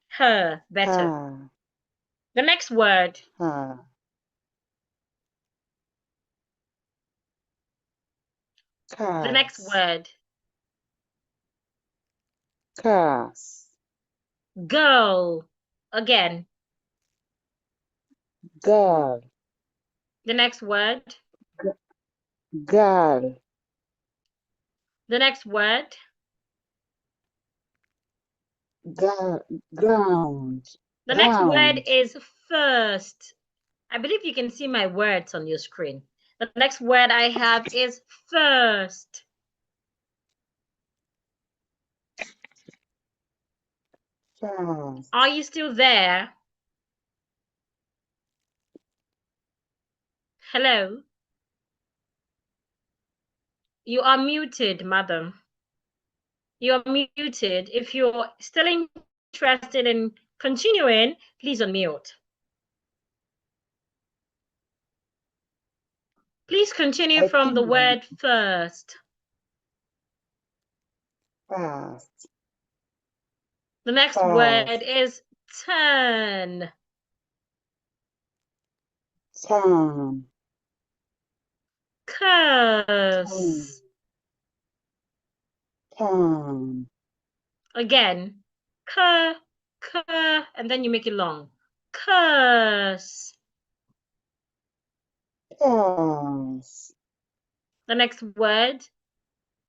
Her. Better. Ha. The next word. Ha. The next Cars. word. Cars. Girl. Again. Girl. The next word. Girl. The next word. Ground. The next word Ground. is first. I believe you can see my words on your screen. The next word I have is first. Fast. Are you still there? Hello? You are muted, madam. You are muted. If you're still interested in continuing, please unmute. Please continue I from the think word first. fast. The next word Fast. is turn. Turn. Turn. Curse. Turn. Again. Curse. and then you make it long. Curse. Curse. The next word,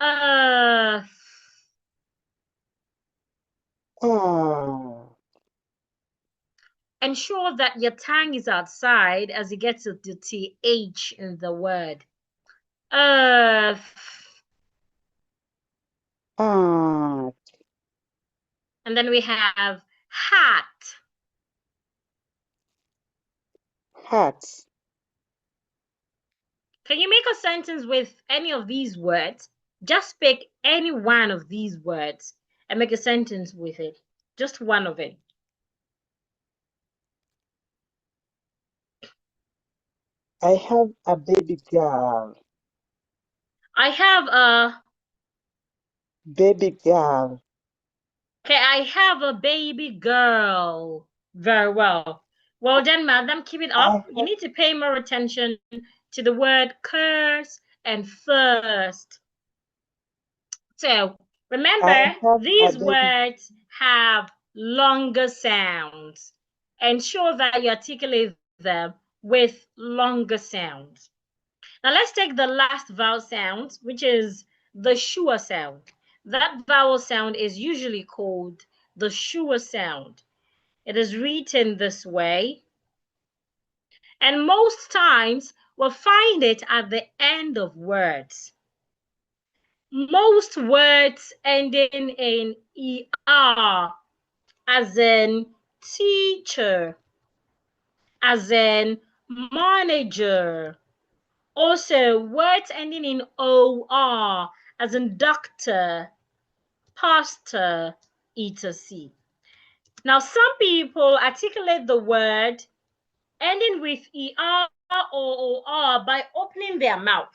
earth. Earth. Ensure that your tongue is outside as you get to the TH in the word. Earth. Earth. And then we have hat. Hat. Can you make a sentence with any of these words? Just pick any one of these words and make a sentence with it. Just one of it. I have a baby girl. I have a Baby girl. Okay, I have a baby girl. Very well. Well then, madam, keep it I up. You have need to pay more attention to the word curse and first. So I remember, have a these baby. words have longer sounds. Ensure that you articulate them with longer sounds. Now let's take the last vowel sound, which is the sure sound. That vowel sound is usually called the sure sound. It is written this way, and most times we'll find it at the end of words. Most words ending in ER, as in teacher, as in manager. Also, words ending in OR, as in doctor, pastor, etc. Now, some people articulate the word ending with ER or OR by opening their mouth.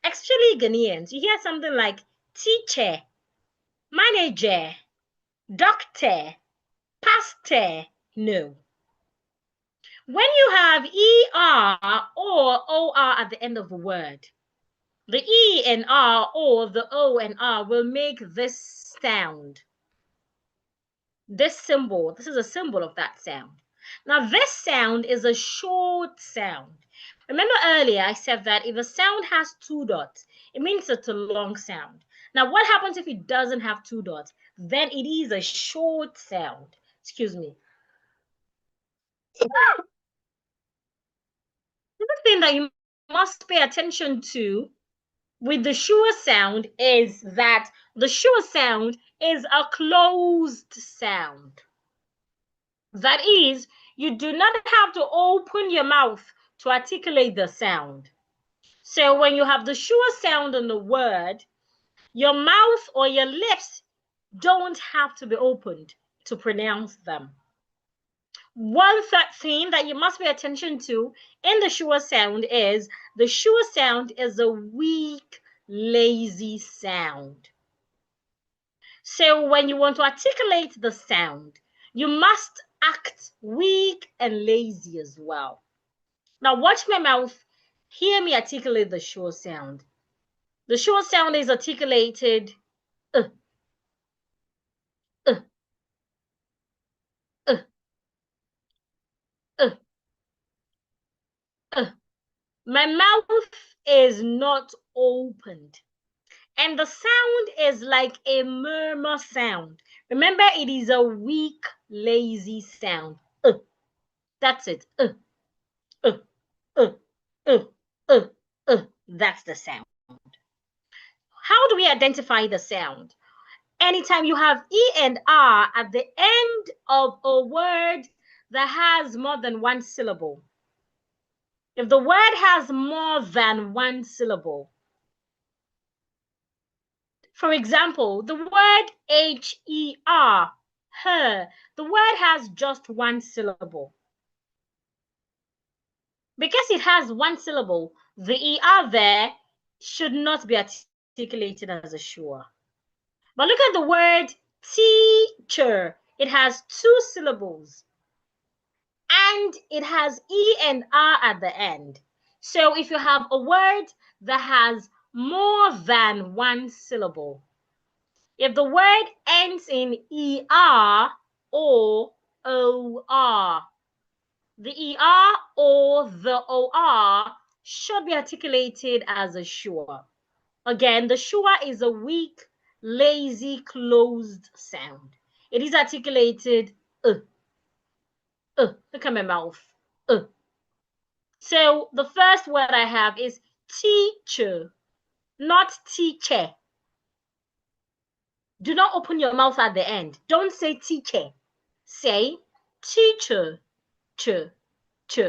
Especially Ghanaians, you hear something like teacher, manager, doctor, pastor. No. When you have ER or OR at the end of a word, the E and R or the O and R will make this sound. This symbol, this is a symbol of that sound. Now, this sound is a short sound. Remember earlier I said that if a sound has two dots, it means it's a long sound. Now, what happens if it doesn't have two dots? Then it is a short sound. Excuse me. The thing that you must pay attention to with the sure sound is that the sure sound is a closed sound. That is, you do not have to open your mouth to articulate the sound. So when you have the sure sound on the word, your mouth or your lips don't have to be opened to pronounce them. One thing that you must pay attention to in the sure sound is the sure sound is a weak, lazy sound. So when you want to articulate the sound, you must act weak and lazy as well. Now watch my mouth. Hear me articulate the sure sound. The sure sound is articulated uh, uh, uh, uh, uh. My mouth is not opened. And the sound is like a murmur sound. Remember, it is a weak, lazy sound. That's it. Uh, uh, uh, uh, That's the sound. How do we identify the sound? Anytime you have E and R at the end of a word that has more than one syllable. If the word has more than one syllable, for example, the word H-E-R, her, the word has just one syllable. Because it has one syllable, the ER there should not be articulated as a sure. But look at the word teacher. It has two syllables and it has E and R at the end. So if you have a word that has more than one syllable, if the word ends in ER, then the sound or OR. The ER or the OR should be articulated as a sure. Again, the sure is a weak, lazy, closed sound. It is articulated look at my mouth. So the first word I have is teacher, not teacher. Do not open your mouth at the end. Don't say teacher. Say teacher, ch, ch,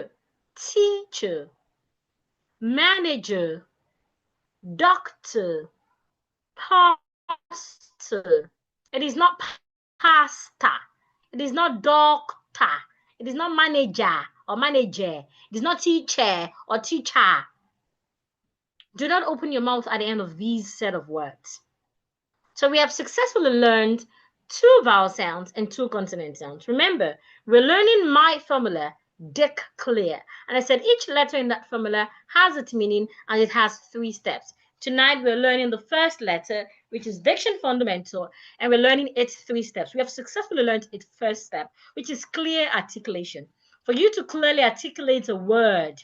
teacher, manager, doctor, pastor. It is not pastor. It is not doctor. It is not manager or manager. It is not teacher or teacher. Do not open your mouth at the end of these set of words. So we have successfully learned 2 vowel sounds and 2 consonant sounds. Remember, we're learning my formula, Dick Clear. And I said each letter in that formula has its meaning and it has 3 steps. Tonight we're learning the first letter, which is Diction Fundamental, and we're learning its 3 steps. We have successfully learned its first step, which is clear articulation. For you to clearly articulate a word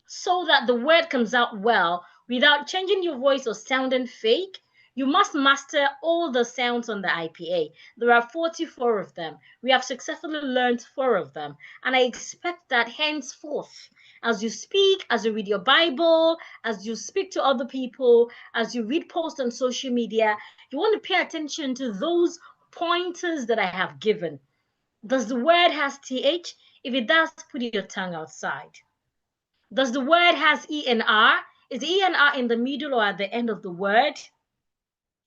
so that the word comes out well without changing your voice or sounding fake, you must master all the sounds on the IPA. There are 44 of them. We have successfully learned 4 of them. And I expect that henceforth, as you speak, as you read your Bible, as you speak to other people, as you read posts on social media, you want to pay attention to those pointers that I have given. Does the word has TH? If it does, put your tongue outside. Does the word has ENR? Is ENR in the middle or at the end of the word?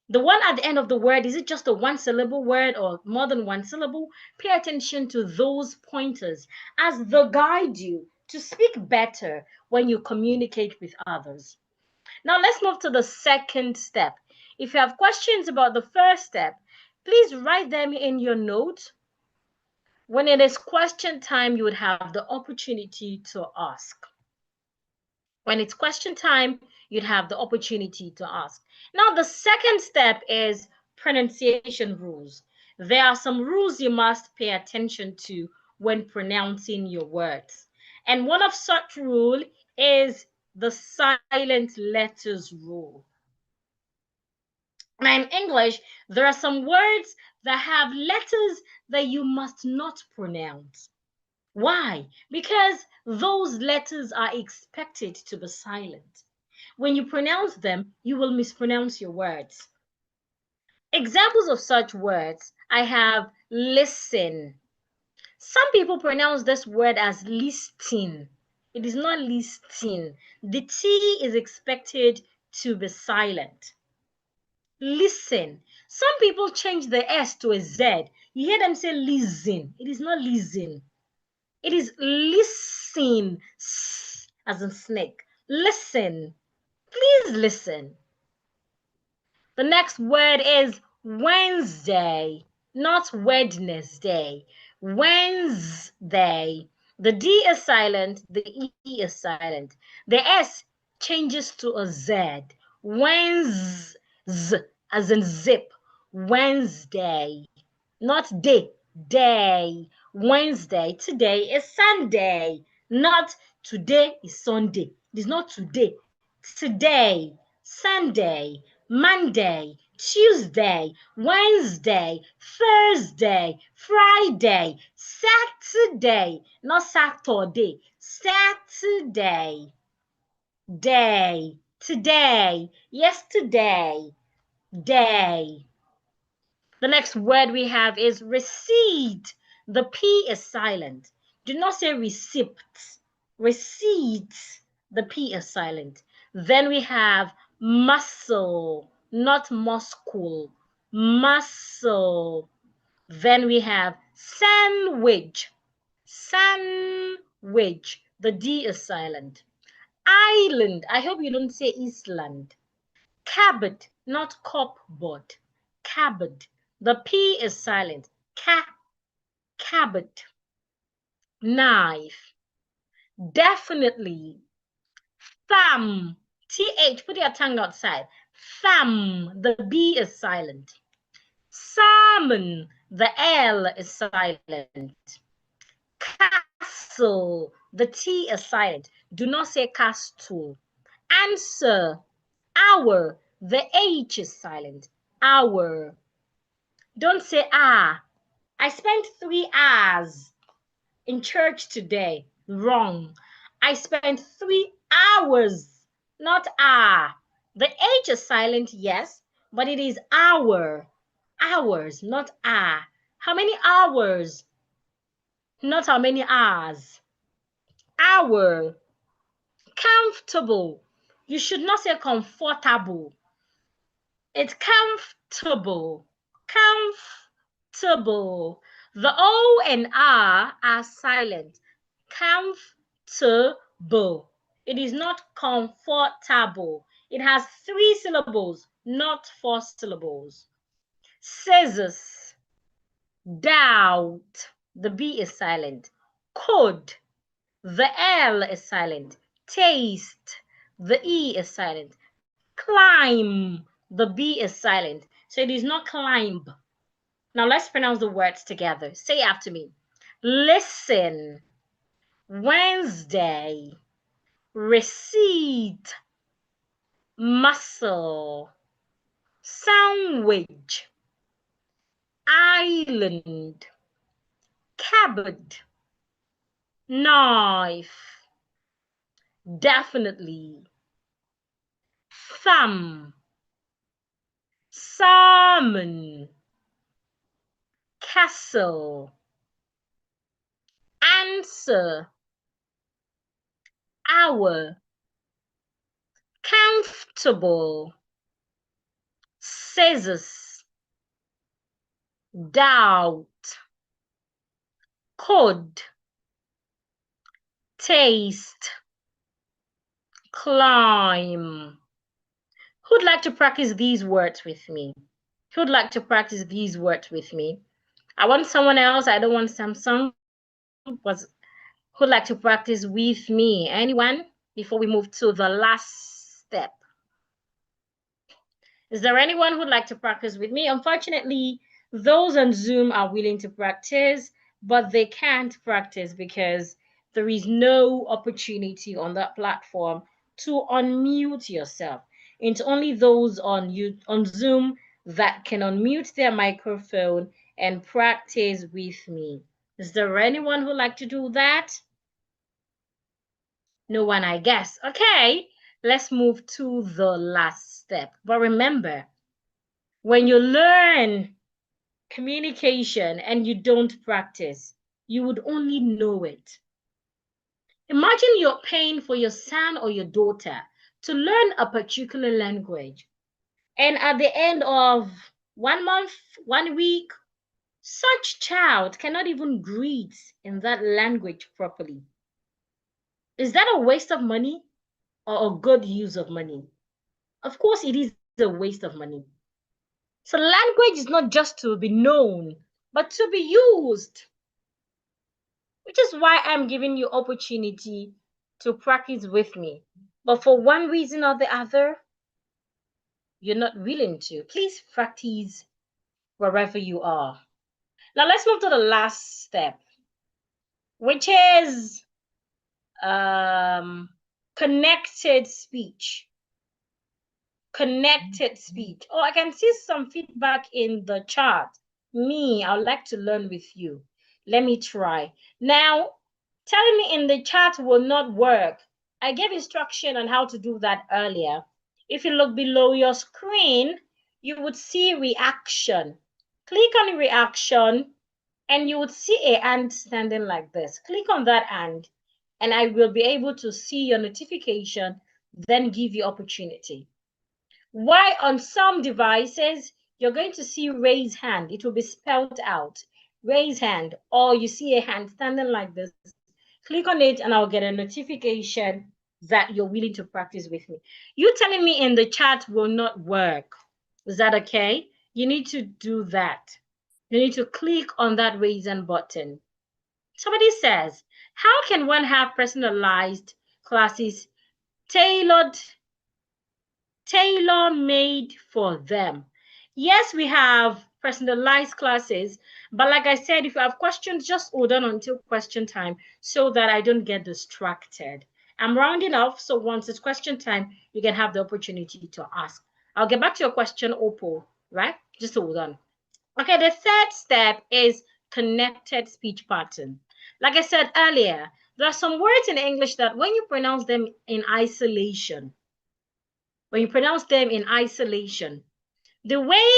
The one at the end of the word, is it just a 1-syllable word or more than 1 syllable? Pay attention to those pointers as they guide you to speak better when you communicate with others. Now let's move to the second step. If you have questions about the first step, please write them in your notes. When it is question time, you would have the opportunity to ask. When it's question time, you'd have the opportunity to ask. Now, the second step is pronunciation rules. There are some rules you must pay attention to when pronouncing your words. And one of such rule is the silent letters rule. Now, in English, there are some words that have letters that you must not pronounce. Why? Because those letters are expected to be silent. When you pronounce them, you will mispronounce your words. Examples of such words, I have listen. Some people pronounce this word as listing. It is not listing. The T is expected to be silent. Listen. Some people change the S to a Z. You hear them say listen. It is not listen. It is listen, as in snake. Listen. Please listen. The next word is Wednesday, not Wednesday. Wednesday. The D is silent, the E is silent. The S changes to a Z. Wednesday, as in zip. Wednesday, not day, day. Wednesday. Today is Sunday, not today is Sunday. It is not today. Today, Sunday, Monday, Tuesday, Wednesday, Thursday, Friday, Saturday, not Saturday, Saturday, day, today, yesterday, day. The next word we have is receipt. The P is silent. Do not say receipt. Receipt. The P is silent. Then we have muscle, not muscle. Muscle. Then we have sandwich. Sandwich. The D is silent. Island. I hope you don't say Island. Cupboard, not cupboard. Cupboard. The P is silent. Cupboard. Knife. Definitely. Thumb. TH, put your tongue outside. Thumb. The B is silent. Salmon. the L is silent. Castle, the T is silent. Do not say castle. Answer, hour, the H is silent. Hour. Don't say ah. I spent 3 hours in church today. Wrong. I spent 3 hours, not ah. The H is silent, yes, but it is hour. Hours, not ah. How many hours? Not how many hours. Hour. Comfortable. You should not say comfortable. It's comfortable. Comfortable. The O and R are silent. Comfortable. It is not comfortable. It has 3 syllables, not 4 syllables. Scissors. Doubt. The B is silent. Could. The L is silent. Taste. The E is silent. Climb. The B is silent. So it is not climb. Now let's pronounce the words together. Say after me. Listen. Wednesday. Receipt. Muscle. Sandwich. Island. Cupboard. Knife. Definitely. Thumb. Salmon. Castle. Answer. Hour. Comfortable. Scissors. Doubt. Could. Taste. Climb. Who'd like to practice these words with me? Who'd like to practice these words with me? I want someone else. I don't want Samsung. Was who'd like to practice with me? Anyone? Before we move to the last step. Is there anyone who'd like to practice with me? Unfortunately, those on Zoom are willing to practice, but they can't practice because there is no opportunity on that platform to unmute yourself. It's only those on Zoom that can unmute their microphone and practice with me. Is there anyone who'd like to do that? No one, I guess. Okay, let's move to the last step. But remember, when you learn communication and you don't practice, you would only know it. Imagine you're paying for your son or your daughter to learn a particular language. And at the end of 1 month, 1 week, such child cannot even greet in that language properly. Is that a waste of money or a good use of money? Of course, it is a waste of money. So language is not just to be known, but to be used. Which is why I'm giving you opportunity to practice with me. But for one reason or the other, you're not willing to. Please practice wherever you are. Now let's move to the last step, which is connected speech. Connected speech. Oh, I can see some feedback in the chat. Me, I would like to learn with you. Let me try. Now, telling me in the chat will not work. I gave instruction on how to do that earlier. If you look below your screen, you would see reaction. Click on reaction and you would see a hand standing like this. Click on that hand and I will be able to see your notification, then give you opportunity. Why on some devices, you're going to see raise hand. It will be spelled out, raise hand, or you see a hand standing like this. Click on it and I'll get a notification that you're willing to practice with me. You telling me in the chat will not work. Is that okay? You need to do that. You need to click on that raise hand button. Somebody says, how can one have personalized classes tailor-made for them? Yes, we have personalized classes. But like I said, if you have questions, just hold on until question time so that I don't get distracted. I'm rounding off, so once it's question time, you can have the opportunity to ask. I'll get back to your question, Opal, right? Just hold on. Okay, the third step is connected speech pattern. Like I said earlier, there are some words in English that when you pronounce them in isolation, the way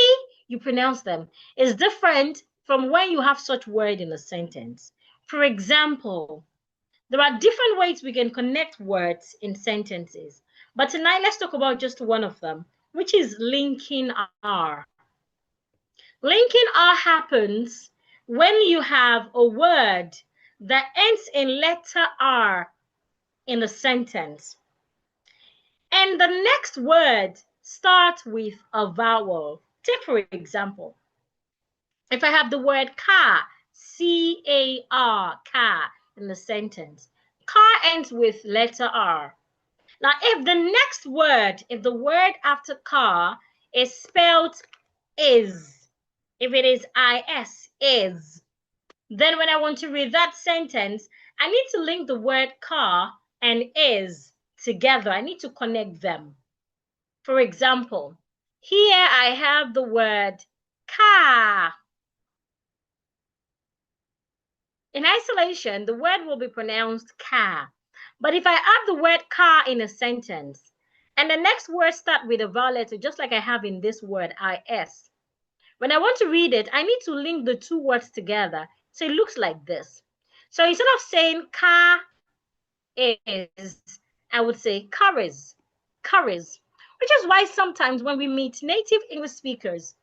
you pronounce them is different from when you have such word in a sentence. For example, there are different ways we can connect words in sentences. But tonight, let's talk about just one of them, which is linking R. Linking R happens when you have a word that ends in letter R in a sentence. And the next word starts with a vowel. Take, for example, if I have the word car, C-A-R, car, in the sentence, car ends with letter R. Now, if the word after car is spelled is, if it is I-S, is, then when I want to read that sentence, I need to link the word car and is together. I need to connect them. For example, here I have the word car. In isolation, the word will be pronounced car. But if I add the word car in a sentence, and the next word start with a vowel letter, just like I have in this word, is, when I want to read it, I need to link the two words together. So it looks like this. So instead of saying car is, I would say carries, carries, which is why sometimes when we meet native English speakers,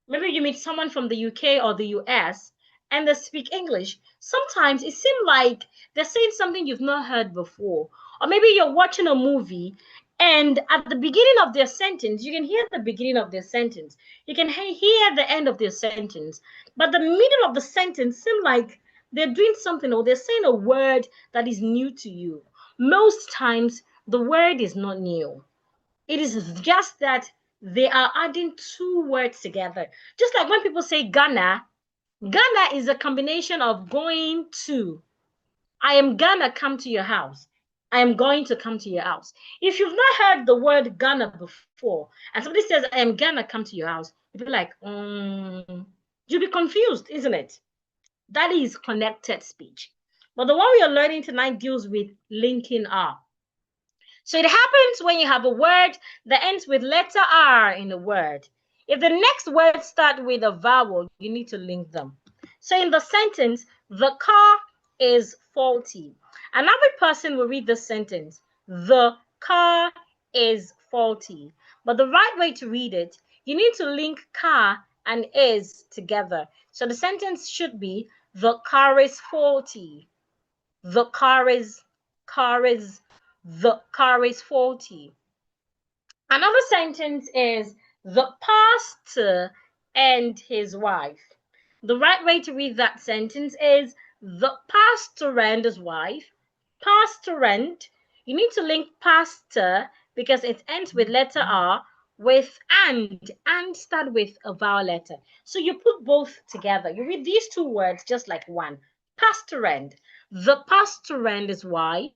maybe you meet someone from the UK or the US and they speak English, sometimes it seems like they're saying something you've not heard before. Or maybe you're watching a movie and at the beginning of their sentence, you can hear the beginning of their sentence. You can hear the end of their sentence. But the middle of the sentence seems like they're doing something or they're saying a word that is new to you. Most times, the word is not new. It is just that they are adding two words together. Just like when people say Ghana, Ghana is a combination of going to. I am gonna come to your house. I am going to come to your house. If you've not heard the word Ghana before, and somebody says, I am gonna come to your house, you'll be like, you'll be confused, isn't it? That is connected speech. But the one we are learning tonight deals with linking up. So it happens when you have a word that ends with letter R in a word. If the next word starts with a vowel, you need to link them. So in the sentence, the car is faulty. An average person will read the sentence, the car is faulty. But the right way to read it, you need to link car and is together. So the sentence should be, the car is faulty. The the car is faulty. Another sentence is the pastor and his wife. The right way to read that sentence is the pastor and his wife. Pastor and, you need to link pastor because it ends with letter R with and start with a vowel letter. So you put both together. You read these two words just like one. Pastor and, the pastor and his wife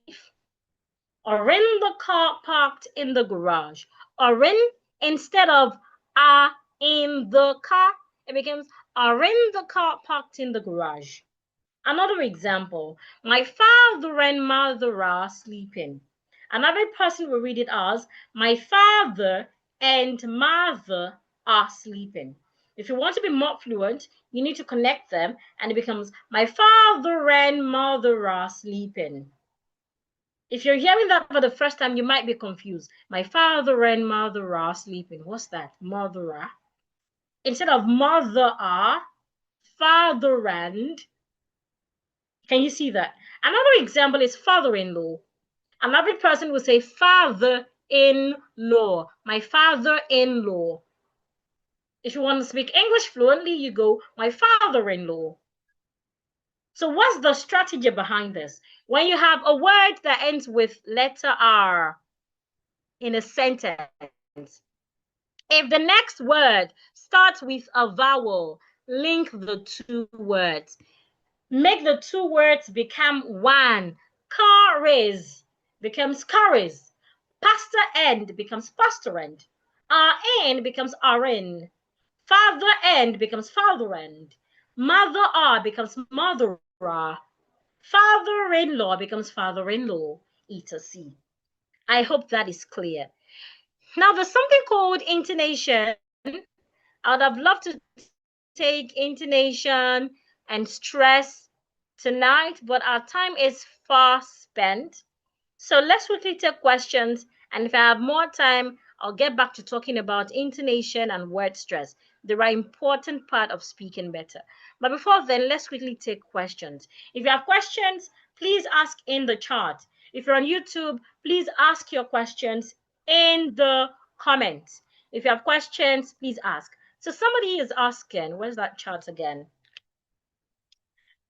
are in the car parked in the garage. Are in, instead of are in the car, it becomes are in the car parked in the garage. Another example, my father and mother are sleeping. Another person will read it as my father and mother are sleeping. If you want to be more fluent, you need to connect them and it becomes my father and mother are sleeping. If you're hearing that for the first time, you might be confused. My father and mother are sleeping. What's that? Mother are. Instead of mother are, father and. Can you see that? Another example is father-in-law. Another person will say father-in-law. My father-in-law. If you want to speak English fluently, you go, my father-in-law. So what's the strategy behind this? When you have a word that ends with letter R in a sentence, If the next word starts with a vowel, link the two words. Make the two words become one. Caris becomes caris. Pastor end becomes pastor end. RN becomes RN. Father end becomes father end. Mother R becomes mother R. Father-in-law becomes father-in-law, etc. I hope that is clear. Now, there's something called intonation. I would have loved to take intonation and stress tonight, but our time is far spent. So let's quickly take questions. And if I have more time, I'll get back to talking about intonation and word stress. They are important part of speaking better. But before then, let's quickly take questions. If you have questions, please ask in the chat. If you're on YouTube, please ask your questions in the comments. If you have questions, please ask. So somebody is asking, where's that chart again?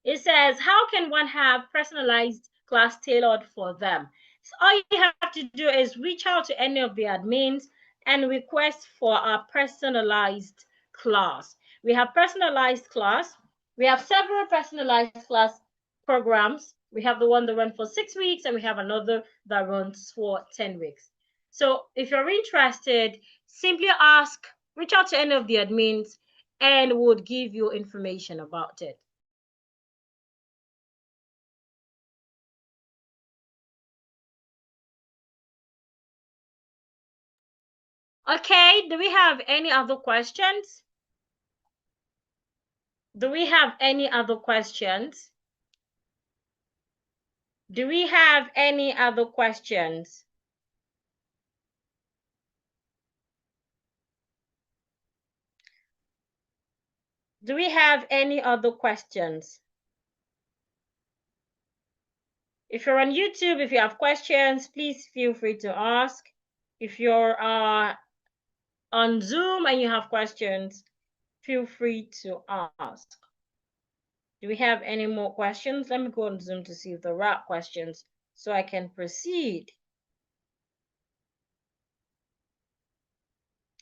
It says, how can one have personalized class tailored for them? So all you have to do is reach out to any of the admins and request for a personalized class. We have personalized class. We have several personalized class programs. We have the one that runs for 6 weeks, and we have another that runs for 10 weeks. So if you're interested, simply ask, reach out to any of the admins, and we'll give you information about it. Okay, do we have any other questions? Do we have any other questions? Do we have any other questions? Do we have any other questions? If you're on YouTube, if you have questions, please feel free to ask. If you're on Zoom and you have questions, feel free to ask. Do we have any more questions? Let me go on Zoom to see if there are questions so I can proceed.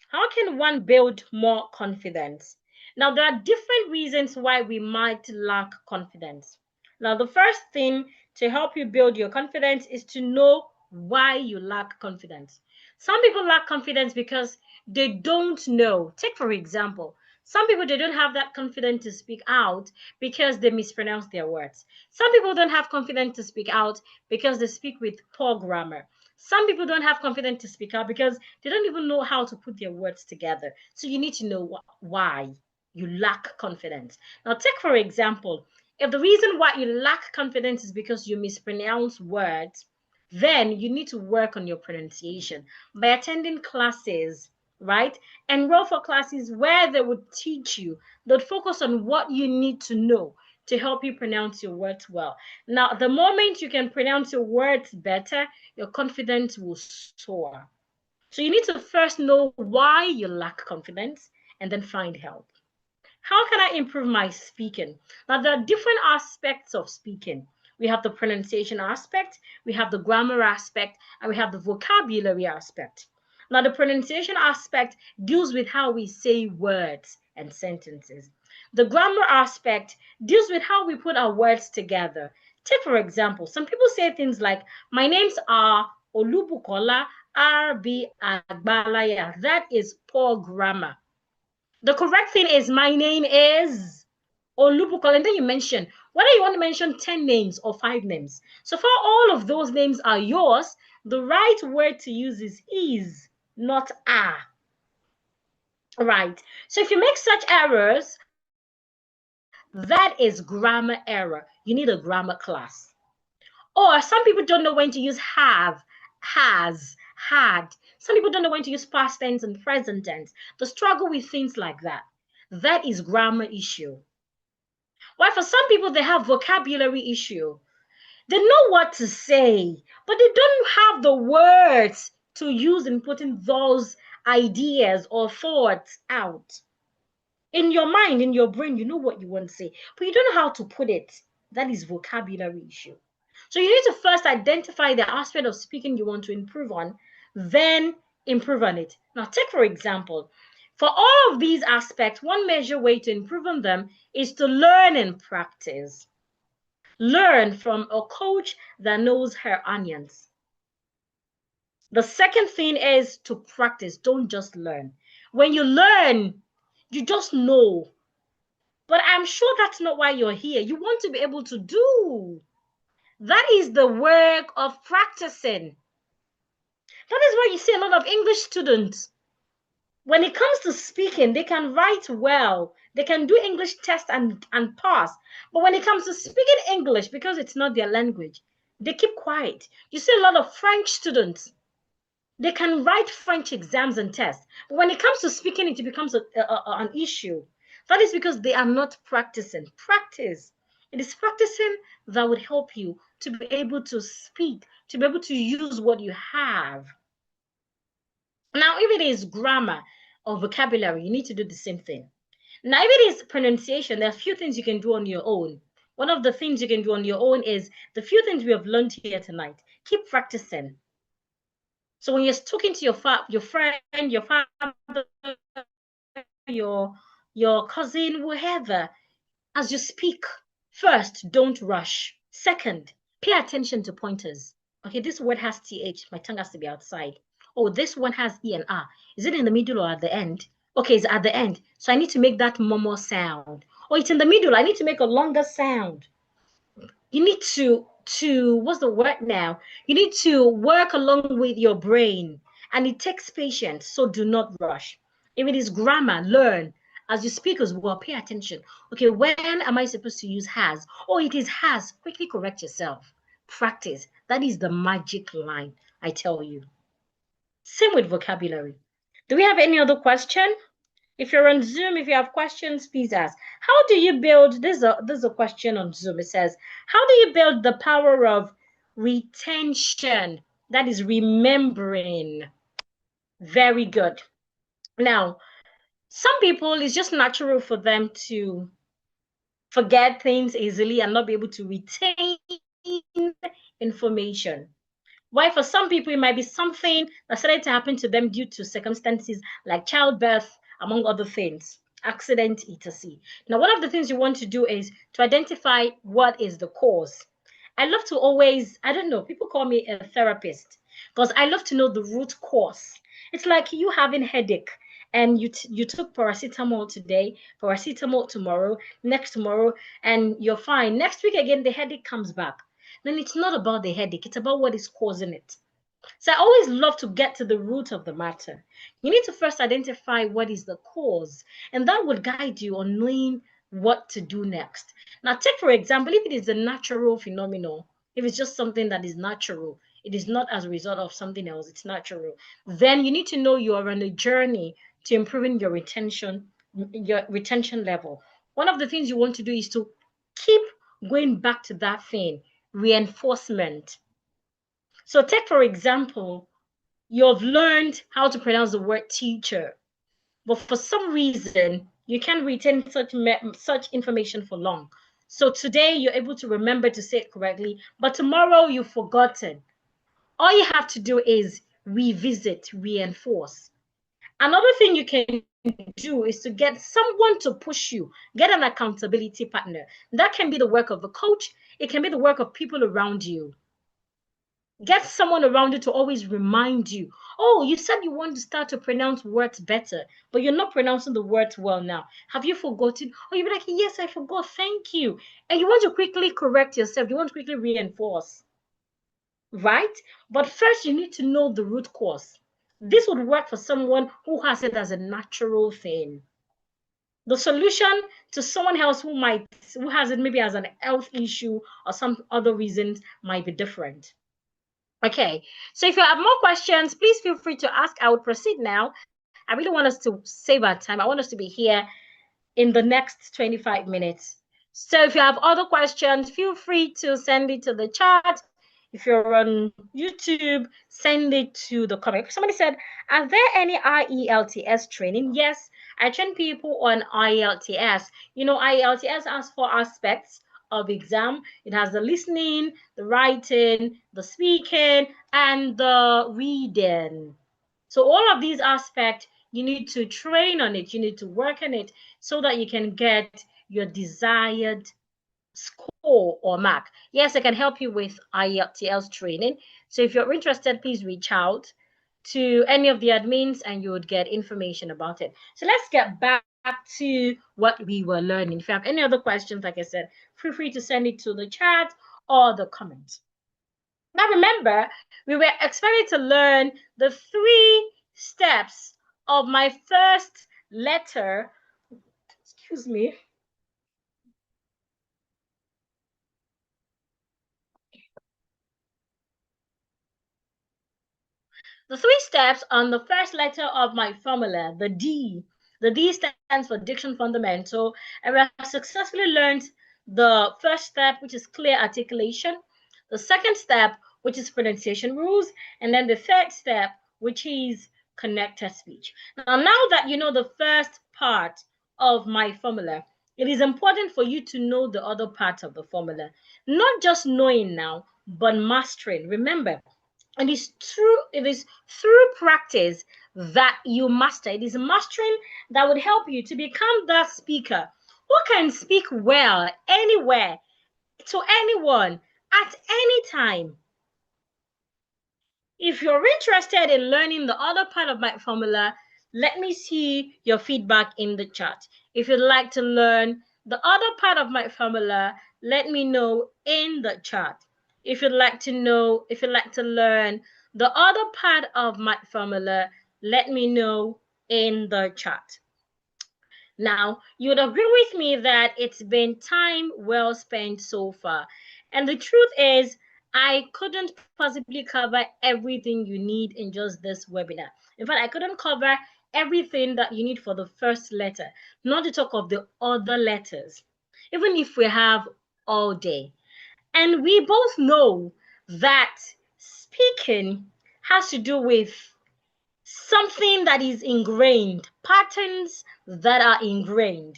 How can one build more confidence? Now, there are different reasons why we might lack confidence. Now, the first thing to help you build your confidence is to know why you lack confidence. Some people lack confidence because they don't know. Take, for example, some people, they don't have that confidence to speak out because they mispronounce their words. Some people don't have confidence to speak out because they speak with poor grammar. Some people don't have confidence to speak out because they don't even know how to put their words together. So you need to know why you lack confidence. Now, take for example, if the reason why you lack confidence is because you mispronounce words, then you need to work on your pronunciation by attending classes, right? Enroll for classes where they would teach you, they'd focus on what you need to know to help you pronounce your words well. Now, the moment you can pronounce your words better, your confidence will soar. So you need to first know why you lack confidence and then find help. How can I improve my speaking? Now, there are different aspects of speaking. We have the pronunciation aspect, we have the grammar aspect, and we have the vocabulary aspect. Now, the pronunciation aspect deals with how we say words and sentences. The grammar aspect deals with how we put our words together. Take, for example, some people say things like, my names are Olubukola R.B. Agbalaya. That is poor grammar. The correct thing is, my name is Olubukola. And then you mention, whether you want to mention 10 names or 5 names. So for all of those names are yours, the right word to use is, not are. Right. So if you make such errors, that is grammar error. You need a grammar class. Or some people don't know when to use have, has, had. Some people don't know when to use past tense and present tense. They struggle with things like that. That is grammar issue. While for some people, they have vocabulary issue. They know what to say, but they don't have the words to use in putting those ideas or thoughts out. In your mind, in your brain, you know what you want to say, but you don't know how to put it. That is vocabulary issue. So you need to first identify the aspect of speaking you want to improve on, then improve on it. Now, take for example, for all of these aspects, one measure way to improve on them is to learn and practice. Learn from a coach that knows her onions. The second thing is to practice. Don't just learn. When you learn, you just know. But I'm sure that's not why you're here. You want to be able to do. That is the work of practicing. That is why you see a lot of English students. When it comes to speaking, they can write well. They can do English tests and pass. But when it comes to speaking English, because it's not their language, they keep quiet. You see a lot of French students. They can write French exams and tests. But when it comes to speaking, it becomes an issue. That is because they are not practicing. Practice. It is practicing that would help you to be able to speak, to be able to use what you have. Now, if it is grammar or vocabulary, you need to do the same thing. Now, if it is pronunciation, there are a few things you can do on your own. One of the things you can do on your own is the few things we have learned here tonight. Keep practicing. So when you're talking to your friend, your father, your cousin, whoever, as you speak, first, don't rush. Second, pay attention to pointers. Okay, this word has th. My tongue has to be outside. Oh, this one has e and r. Is it in the middle or at the end? Okay, it's at the end. So I need to make that more sound. Oh, it's in the middle. I need to make a longer sound. You need to what's the word now? You need to work along with your brain, and it takes patience. So do not rush. If it is grammar, learn as you speak as well. Pay attention. Okay, when am I supposed to use has? Oh, it is has. Quickly correct yourself. Practice. That is the magic line, I tell you. Same with vocabulary. Do we have any other question? If you're on Zoom, if you have questions, please ask. How do you build, this is a question on Zoom. It says, how do you build the power of retention? That is remembering. Very good. Now, some people, it's just natural for them to forget things easily and not be able to retain information. Why, for some people, it might be something that started to happen to them due to circumstances like childbirth, among other things, accident, etc. Now, one of the things you want to do is to identify what is the cause. I love to always, I don't know, people call me a therapist because I love to know the root cause. It's like you having headache and you took paracetamol today, paracetamol tomorrow, next tomorrow, and you're fine. Next week again, the headache comes back. Then it's not about the headache, it's about what is causing it. So I always love to get to the root of the matter. You need to first identify what is the cause, and that would guide you on knowing what to do next. Now, take for example, if it is a natural phenomenon, if it's just something that is natural, it is not as a result of something else, it's natural, then you need to know you are on a journey to improving your retention level. One of the things you want to do is to keep going back to that thing, reinforcement. So take, for example, you've learned how to pronounce the word teacher, but for some reason, you can't retain such information for long. So today, you're able to remember to say it correctly, but tomorrow, you've forgotten. All you have to do is revisit, reinforce. Another thing you can do is to get someone to push you, get an accountability partner. That can be the work of a coach, it can be the work of people around you. Get someone around you to always remind you, oh, you said you want to start to pronounce words better, but you're not pronouncing the words well now. Have you forgotten? Or you'll be like, yes, I forgot, thank you. And you want to quickly correct yourself, you want to quickly reinforce, right? But first, you need to know the root cause. This would work for someone who has it as a natural thing. The solution to someone else who has it maybe as an health issue or some other reasons might be different. Okay, so if you have more questions, please feel free to ask. I would proceed now. I really want us to save our time. I want us to be here in the next 25 minutes. So if you have other questions, feel free to send it to the chat. If you're on YouTube, send it to the comment. Somebody said, are there any IELTS training? Yes, I train people on IELTS. You know, IELTS has 4 aspects of exam. It has the listening, the writing, the speaking, and the reading. So all of these aspects, you need to train on it, you need to work on it so that you can get your desired score or mark. Yes, I can help you with IELTS training. So if you're interested, please reach out to any of the admins and you would get information about it. So let's get back to what we were learning. If you have any other questions, like I said, feel free to send it to the chat or the comments. Now remember, we were expected to learn the 3 steps of my first letter. Excuse me. The 3 steps on the first letter of my formula, the D. The D stands for Diction Fundamental, and we have successfully learned the first step, which is clear articulation, the second step, which is pronunciation rules, and then the third step, which is connected speech. Now that you know the first part of my formula, it is important for you to know the other parts of the formula. Not just knowing now, but mastering. Remember, it is through practice that you master. It is mastering that would help you to become that speaker who can speak well anywhere to anyone at any time. If you're interested in learning the other part of my formula, let me see your feedback in the chat. If you'd like to learn the other part of my formula, let me know in the chat. If you'd like to learn the other part of my formula, let me know in the chat. Now, you would agree with me that it's been time well spent so far. And the truth is, I couldn't possibly cover everything you need in just this webinar. In fact, I couldn't cover everything that you need for the first letter, not to talk of the other letters, even if we have all day. And we both know that speaking has to do with something that is ingrained, patterns that are ingrained.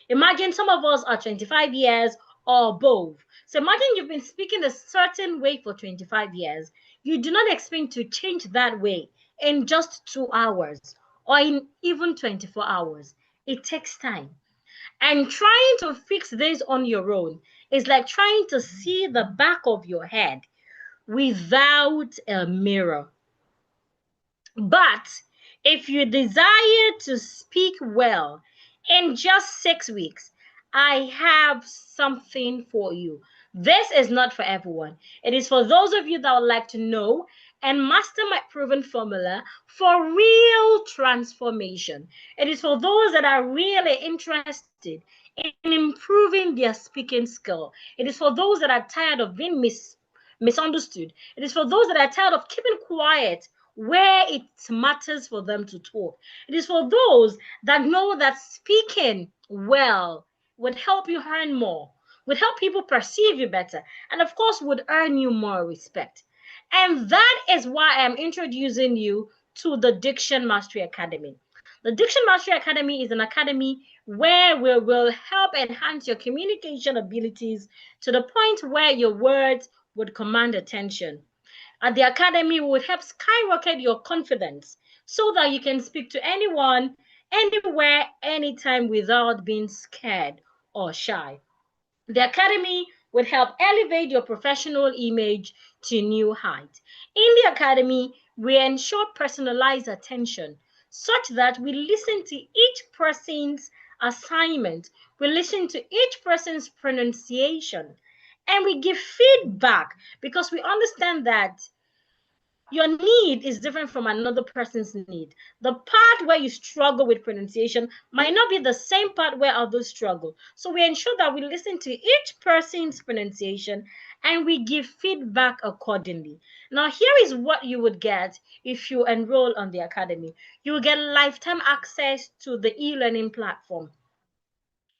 Imagine some of us are 25 years or above. So imagine you've been speaking a certain way for 25 years. You do not expect to change that way in just 2 hours or in even 24 hours. It takes time. And trying to fix this on your own is like trying to see the back of your head without a mirror. But if you desire to speak well in just 6 weeks, I have something for you. This is not for everyone. It is for those of you that would like to know and master my proven formula for real transformation. It is for those that are really interested in improving their speaking skill. It is for those that are tired of being misunderstood. It is for those that are tired of keeping quiet where it matters for them to talk. It is for those that know that speaking well would help you earn more, would help people perceive you better, and of course, would earn you more respect. And that is why I'm introducing you to the Diction Mastery Academy. The Diction Mastery Academy is an academy where we will help enhance your communication abilities to the point where your words would command attention. At the academy, we would help skyrocket your confidence so that you can speak to anyone, anywhere, anytime without being scared or shy. The academy would help elevate your professional image to new heights. In the academy, we ensure personalized attention such that we listen to each person's assignment, we listen to each person's pronunciation, and we give feedback because we understand that your need is different from another person's need. The part where you struggle with pronunciation might not be the same part where others struggle. So we ensure that we listen to each person's pronunciation and we give feedback accordingly. Now, here is what you would get if you enroll on the academy. You will get lifetime access to the e-learning platform.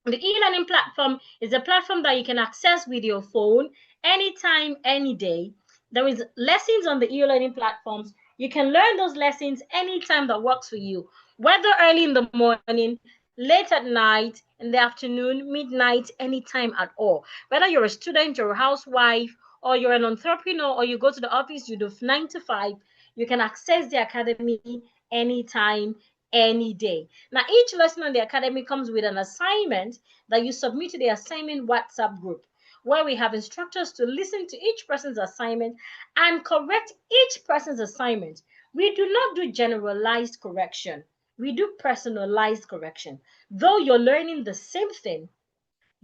The e-learning platform is a platform that you can access with your phone anytime, any day. There is lessons on the e-learning platforms. You can learn those lessons anytime that works for you, whether early in the morning, late at night, in the afternoon, midnight, anytime at all. Whether you're a student, you're a housewife, or you're an entrepreneur, or you go to the office, you do 9 to 5, You can access the academy anytime, any day. Now, each lesson on the academy comes with an assignment that you submit to the assignment WhatsApp group, where we have instructors to listen to each person's assignment and correct each person's assignment. We do not do generalized correction. We do personalized correction. Though you're learning the same thing,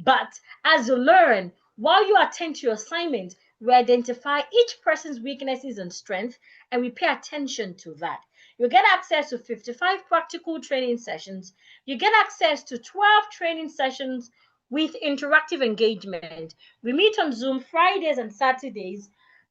but as you learn, while you attend to your assignment, we identify each person's weaknesses and strengths, and we pay attention to that. You get access to 55 practical training sessions. You get access to 12 training sessions with interactive engagement. We meet on Zoom Fridays and Saturdays,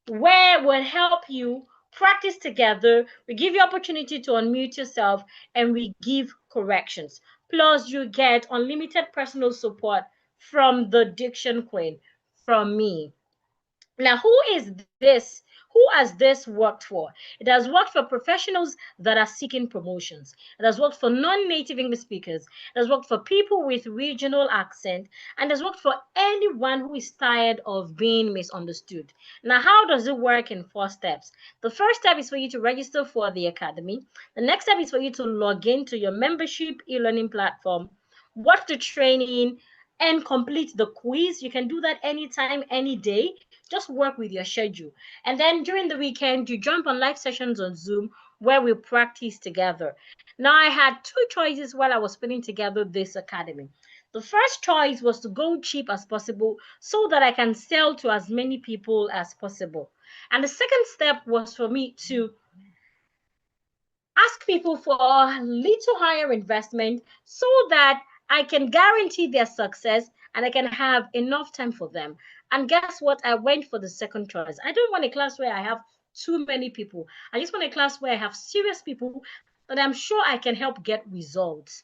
where we'll help you practice together. We give you opportunity to unmute yourself, and we give corrections. Plus, you get unlimited personal support from the Diction Queen, from me. Now, who is this? Who has this worked for? It has worked for professionals that are seeking promotions. It has worked for non-native English speakers. It has worked for people with regional accent. And it has worked for anyone who is tired of being misunderstood. Now, how does it work in 4 steps? The first step is for you to register for the academy. The next step is for you to log into your membership e-learning platform, watch the training, and complete the quiz. You can do that anytime, any day. Just work with your schedule. And then during the weekend, you jump on live sessions on Zoom where we practice together. Now, I had two choices while I was putting together this academy. The first choice was to go cheap as possible so that I can sell to as many people as possible. And the second step was for me to ask people for a little higher investment so that I can guarantee their success and I can have enough time for them. And guess what? I went for the second choice. I don't want a class where I have too many people. I just want a class where I have serious people that I'm sure I can help get results,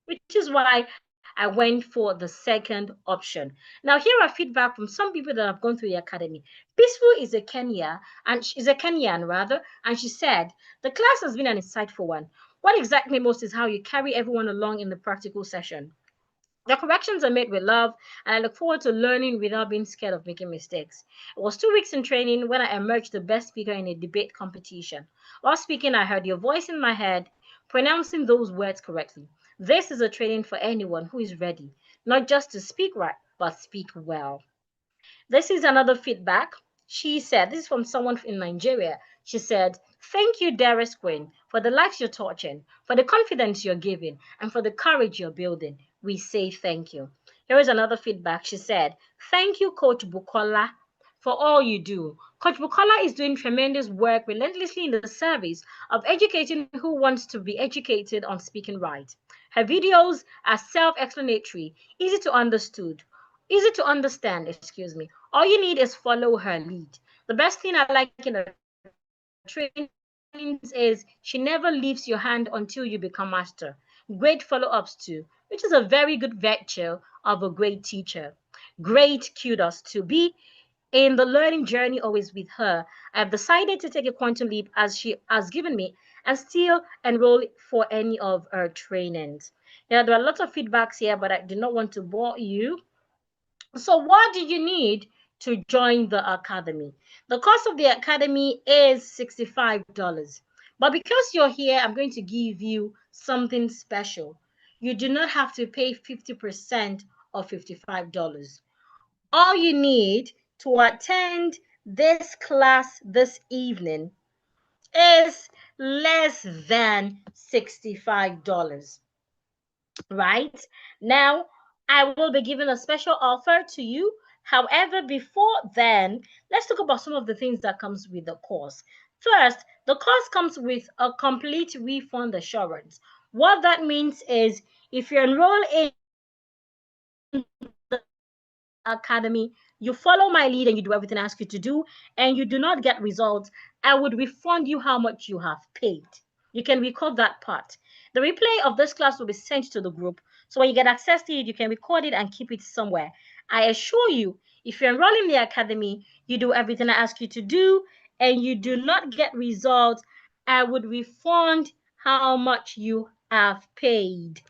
which is why I went for the second option. Now, here are feedback from some people that have gone through the academy. Peaceful is a Kenya, and she's a Kenyan rather, and she said the class has been an insightful one. What exactly most is how you carry everyone along in the practical session. The corrections are made with love, and I look forward to learning without being scared of making mistakes. It was 2 weeks in training when I emerged the best speaker in a debate competition. While speaking, I heard your voice in my head, pronouncing those words correctly. This is a training for anyone who is ready, not just to speak right, but speak well. This is another feedback. She said, this is from someone in Nigeria. She said, thank you, Darius Queen, for the lives you're touching, for the confidence you're giving, and for the courage you're building. We say thank you. Here is another feedback. She said, thank you, Coach Bukola, for all you do. Coach Bukola is doing tremendous work relentlessly in the service of educating who wants to be educated on speaking right. Her videos are self-explanatory, easy to understand, excuse me. All you need is follow her lead. The best thing I like in her trainings is she never leaves your hand until you become master. Great follow-ups too, which is a very good virtue of a great teacher. Great kudos to be in the learning journey always with her. I've decided to take a quantum leap as she has given me and still enroll for any of her trainings. Yeah, there are lots of feedbacks here, but I do not want to bore you. So what do you need to join the academy? The cost of the academy is $65. But because you're here, I'm going to give you something special. You do not have to pay 50% of $55. All you need to attend this class this evening is less than $65. Right? Now, I will be giving a special offer to you. However, before then, let's talk about some of the things that comes with the course. First, the course comes with a complete refund assurance. What that means is if you enroll in academy, you follow my lead and you do everything I ask you to do, and you do not get results, I would refund you how much you have paid. You can record that part. The replay of this class will be sent to the group. So when you get access to it, you can record it and keep it somewhere. I assure you, if you're enrolling in the academy, you do everything I ask you to do, and you do not get results, I would refund how much you have paid.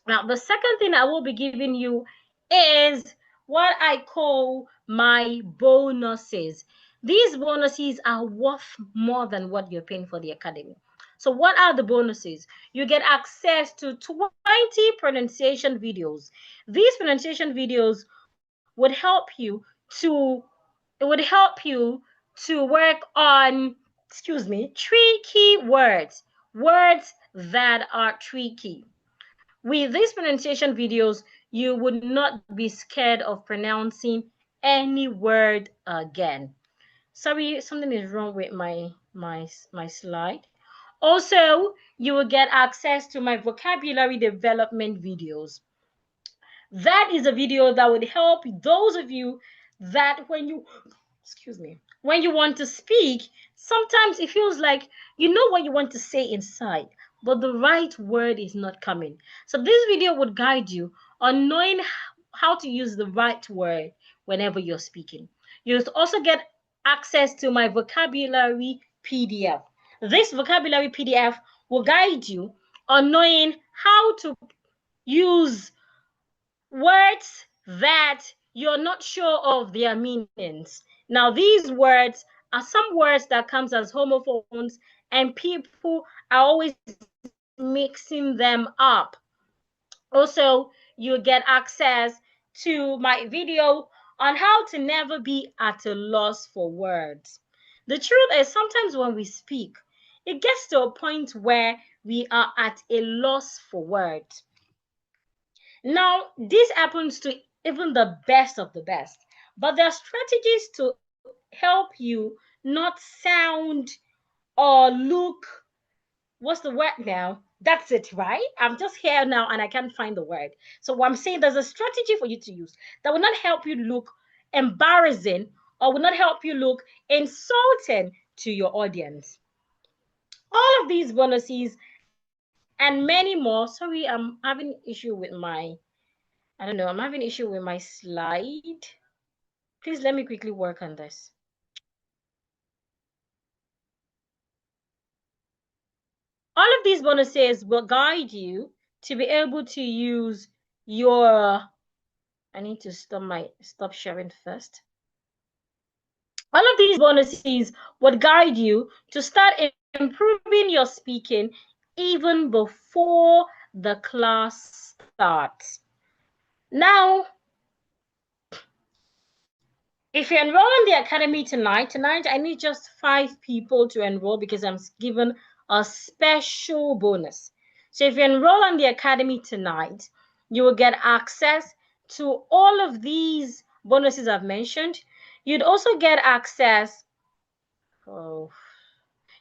Now, the second thing I will be giving you is what I call my bonuses. These bonuses are worth more than what you're paying for the academy. So, what are the bonuses? You get access to 20 pronunciation videos. These pronunciation videos would help you to it would help you to work on, excuse me, tricky words, words that are tricky. With these pronunciation videos, you would not be scared of pronouncing any word again. Sorry, something is wrong with my slide. Also, you will get access to my vocabulary development videos. That is a video that would help those of you that when you, excuse me, when you want to speak, sometimes it feels like you know what you want to say inside, but the right word is not coming. So this video would guide you on knowing how to use the right word whenever you're speaking. You'll also get access to my vocabulary PDF. This vocabulary PDF will guide you on knowing how to use words that you're not sure of their meanings. Now, these words are some words that comes as homophones, and people are always mixing them up. Also, you get access to my video on how to never be at a loss for words. The truth is, sometimes when we speak, it gets to a point where we are at a loss for words. Now, this happens to even the best of the best, but there are strategies to help you not sound or look, what's the word now? That's it, right? I'm just here now and I can't find the word. So, what I'm saying, there's a strategy for you to use that will not help you look embarrassing or will not help you look insulting to your audience. All of these bonuses and many more. Sorry, I'm having issue with I don't know, I'm having issue with my slide. Please let me quickly work on this. All of these bonuses will guide you to be able to use your, I need to stop sharing first. All of these bonuses would guide you to start improving your speaking even before the class starts. Now, if you enroll in the academy tonight I need just 5 people to enroll because I'm given a special bonus. So if you enroll in the academy tonight, you will get access to all of these bonuses I've mentioned. You'd also get access, oh,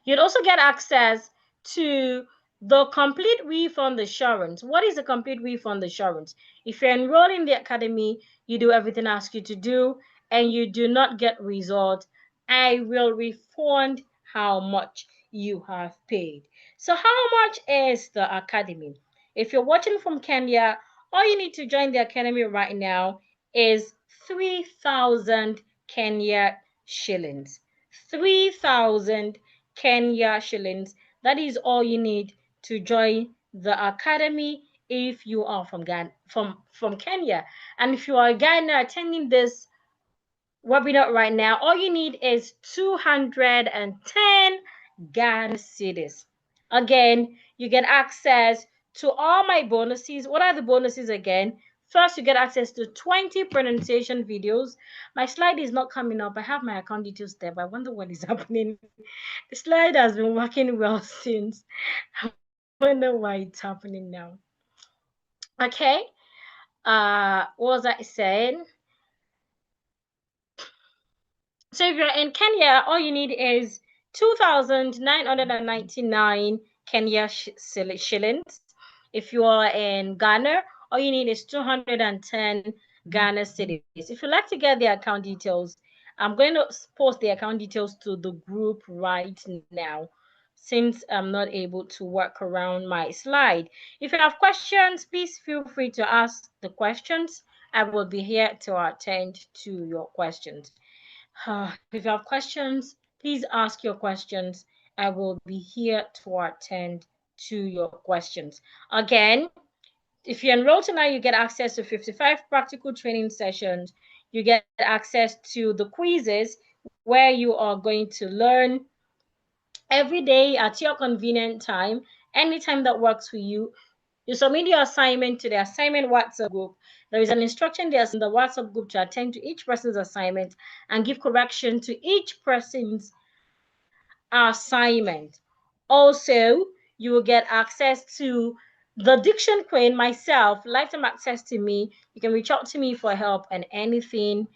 You'd also get access to the complete refund assurance. What is a complete refund assurance? If you're enrolled in the academy, you do everything asked you to do, and you do not get result, I will refund how much you have paid. So how much is the academy? If you're watching from Kenya, all you need to join the academy right now is 3,000 Kenya shillings. 3,000 Kenya shillings. That is all you need to join the academy if you are from Ghana, from Kenya. And if you are a Ghana attending this webinar right now, all you need is 210 Ghana cedis. Again, you get access to all my bonuses. What are the bonuses again? First, you get access to 20 pronunciation videos. My slide is not coming up. I have my account details there, but I wonder what is happening. The slide has been working well since. I wonder why it's happening now. Okay. What was I saying? So if you're in Kenya, all you need is 2,999 Kenya shillings. If you are in Ghana, all you need is 210 Ghana cedis. If you'd like to get the account details, I'm going to post the account details to the group right now, since I'm not able to work around my slide. If you have questions, please feel free to ask the questions. I will be here to attend to your questions. If you have questions, please ask your questions. I will be here to attend to your questions. Again, if you enroll tonight, you get access to 55 practical training sessions. You get access to the quizzes. where you are going to learn every day at your convenient time, anytime that works for you. You submit your assignment to the assignment WhatsApp group. There is an instruction there in the WhatsApp group to attend to each person's assignment and give correction to each person's assignment. Also, you will get access to the Diction Queen, myself, lifetime access to me. You can reach out to me for help and anything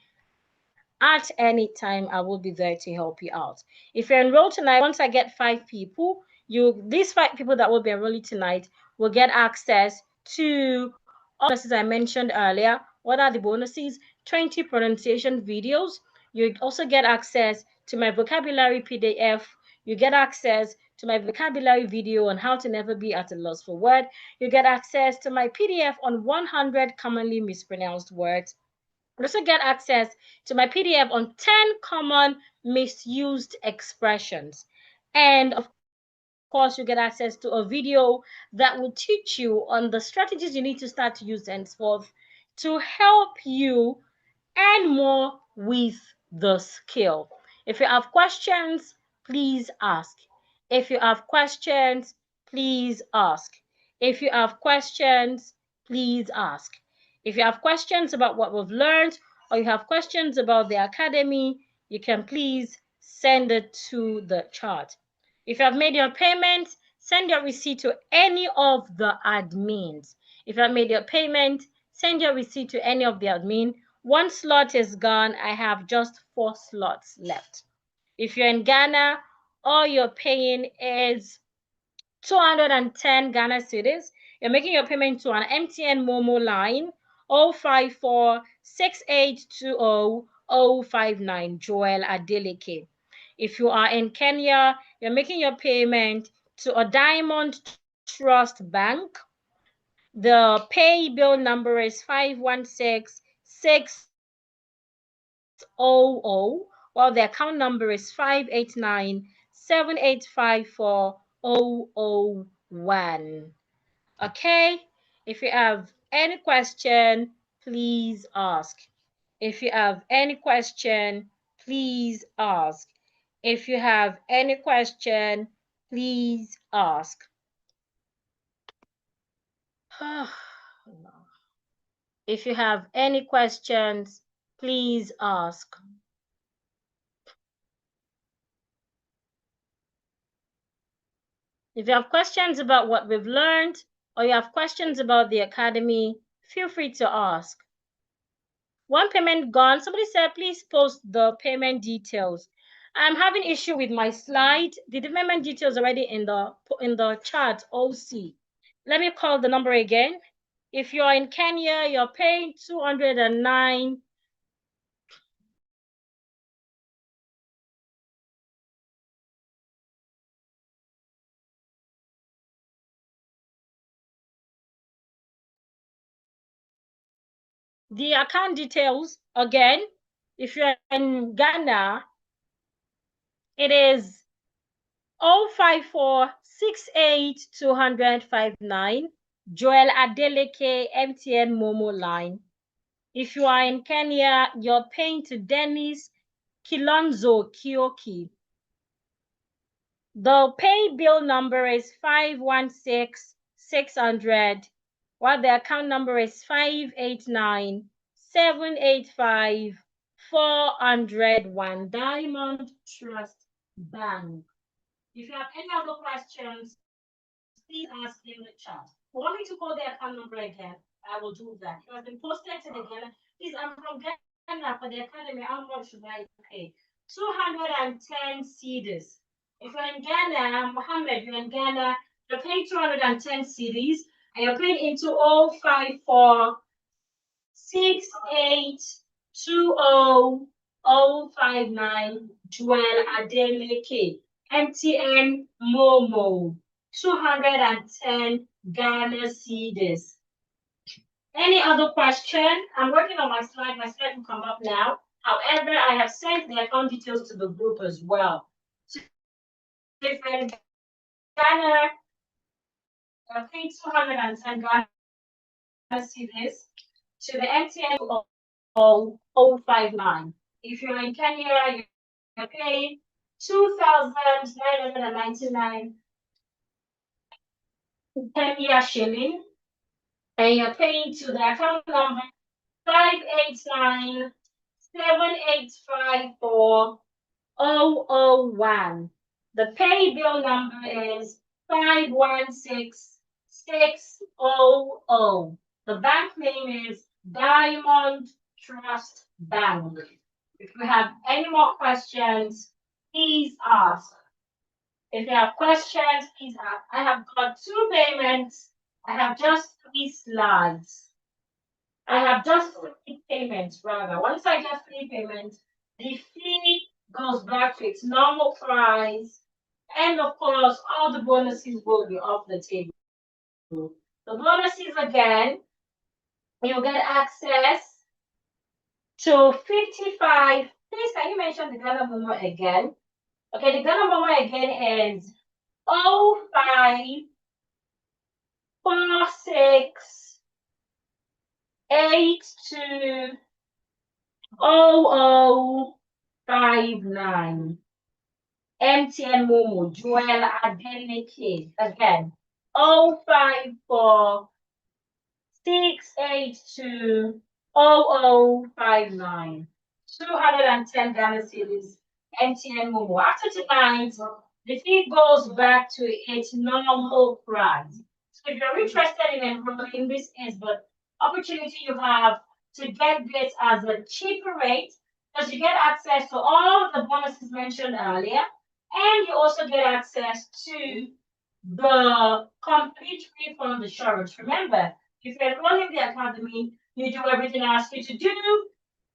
at any time. I will be there to help you out. If you're enrolled tonight, once I get 5 people, these 5 people that will be enrolling tonight will get access to all the bonuses I mentioned earlier. What are the bonuses? 20 pronunciation videos. You also get access to my vocabulary PDF. You get access to my vocabulary video on how to never be at a loss for word. You get access to my PDF on 100 commonly mispronounced words. You also get access to my PDF on 10 common misused expressions. And of course, you get access to a video that will teach you on the strategies you need to start to use henceforth to help you and more with the skill. If you have questions, please ask. If you have questions, please ask. If you have questions, please ask. If you have questions about what we've learned or you have questions about the academy, you can please send it to the chat. If you have made your payment, send your receipt to any of the admins. If you have made your payment, send your receipt to any of the admin. One slot is gone. I have just 4 slots left. If you're in Ghana, all you're paying is 210 Ghana cedis. You're making your payment to an MTN Momo line 054 6820 Joel Adeleke. If you are in Kenya, you're making your payment to a Diamond Trust Bank. The pay bill number is 516600, while the account number is 58978540001. Okay? If you have any question, please ask. If you have any question, please ask. If you have any question, please ask. If you have any questions, please ask. If you have questions about what we've learned or you have questions about the academy, feel free to ask. One payment gone. Somebody said, please post the payment details. I'm having issue with my slide. The payment details already in the chat, OC. Let me call the number again. If you're in Kenya, you're paying 209. The account details, again, if you're in Ghana, it is 054682059 Joel Adeleke MTN Momo line. If you are in Kenya, you're paying to Dennis Kilonzo Kioki. The pay bill number is 516600, while the account number is 589785401 Diamond Trust Bank. If you have any other questions, please ask in the chat. You want me to call the account number again? I will do that. It has been posted to the Ghana. Please, I'm from Ghana for the academy. How much should I pay? 210 cedis. If you're in Ghana, Mohammed, you're in Ghana, you're paying 210 cedis, and you're paying into 054 6820 Joel Adeleke MTN Momo 210 Ghana cedis. Any other question? I'm working on my slide. My slide will come up now. However, I have sent the account details to the group as well. So if you're in Ghana, you're paying 210 Ghana cedis to the MTN 059. If you're in Kenya, You're paying 2,999 Kenya shilling, and you're paying to the account number 589-7854-001. The pay bill number is 516600. The bank name is Diamond Trust Bank. If you have any more questions, please ask. If you have questions, please ask. I have got 2 payments. I have just 3 slides. I have just 3 payments, rather. Once I get 3 payments, the fee goes back to its normal price. And of course, all the bonuses will be off the table. The bonuses again, you'll get access to 55. Please, can you mention the Ghana Momo again? Okay, the Ghana Momo again is 0546820059. MTN Momo, Joel Adeleke. Again, 0546820059. 210 Ghana cedis, MTN Momo. After tonight, the fee goes back to its normal price. So if you're interested in enrolling, this is the opportunity you have to get this as a cheaper rate, because you get access to all of the bonuses mentioned earlier, and you also get access to the complete refund assurance. Remember, if you're enrolling the academy, you do everything I ask you to do,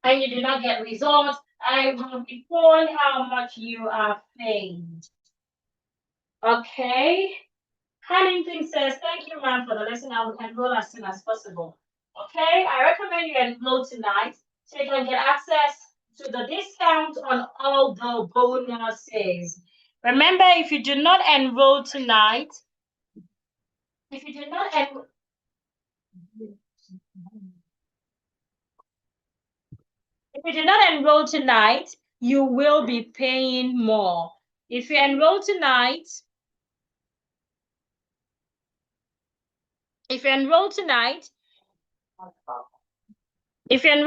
and you do not get results, I will report how much you are paid. Okay? Huntington says, thank you, ma'am, for the lesson. I will enroll as soon as possible. Okay? I recommend you enroll tonight so you can get access to the discount on all the bonuses. Remember, if you do not enroll tonight, if you do not enroll, if you do not enroll tonight, you will be paying more. If you enroll tonight, if you enroll tonight, if you're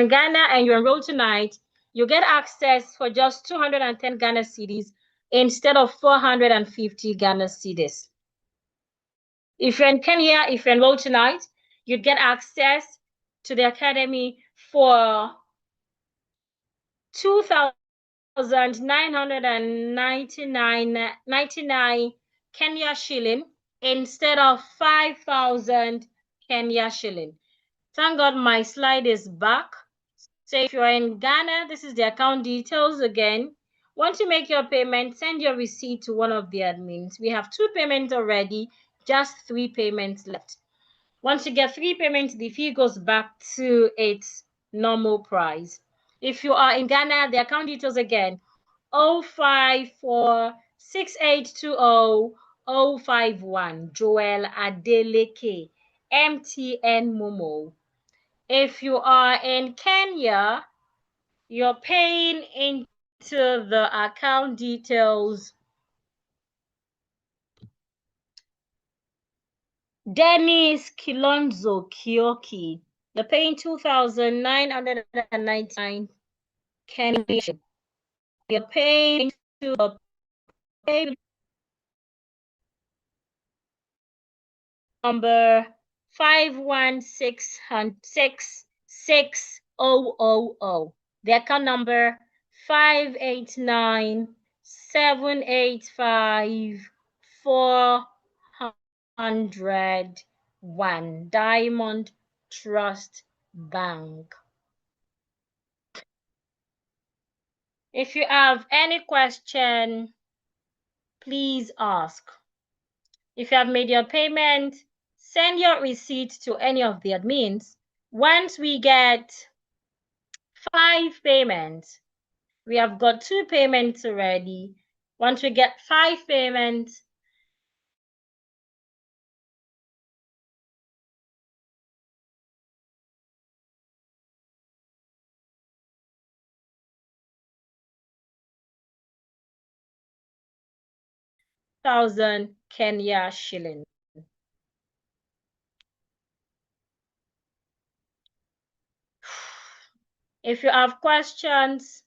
in Ghana and you enroll tonight, you get access for just 210 Ghana cedis instead of 450 Ghana cedis. If you're in Kenya, if you enroll tonight, you'd get access to the academy for 2,999 Kenya shilling instead of 5,000 Kenya shilling. Thank God my slide is back. So if you're in Ghana, this is the account details again. Once you make your payment, send your receipt to one of the admins. We have 2 payments already, just 3 payments left. Once you get 3 payments, the fee goes back to its normal price. If you are in Ghana, the account details again, 0546820 Joel Adeleke, MTN Momo. If you are in Kenya, you're paying into the account details Dennis Kilonzo Kioki. They're paying 2,999 Kenya. You're paying to the pay number 5166600. The account number 589-785-401. Diamond Trust Bank. If you have any question, please ask. If you have made your payment, send your receipt to any of the admins. Once we get 5 payments, we have got 2 payments already. Once we get 5 payments, 2,000 Kenya shilling. If you have questions,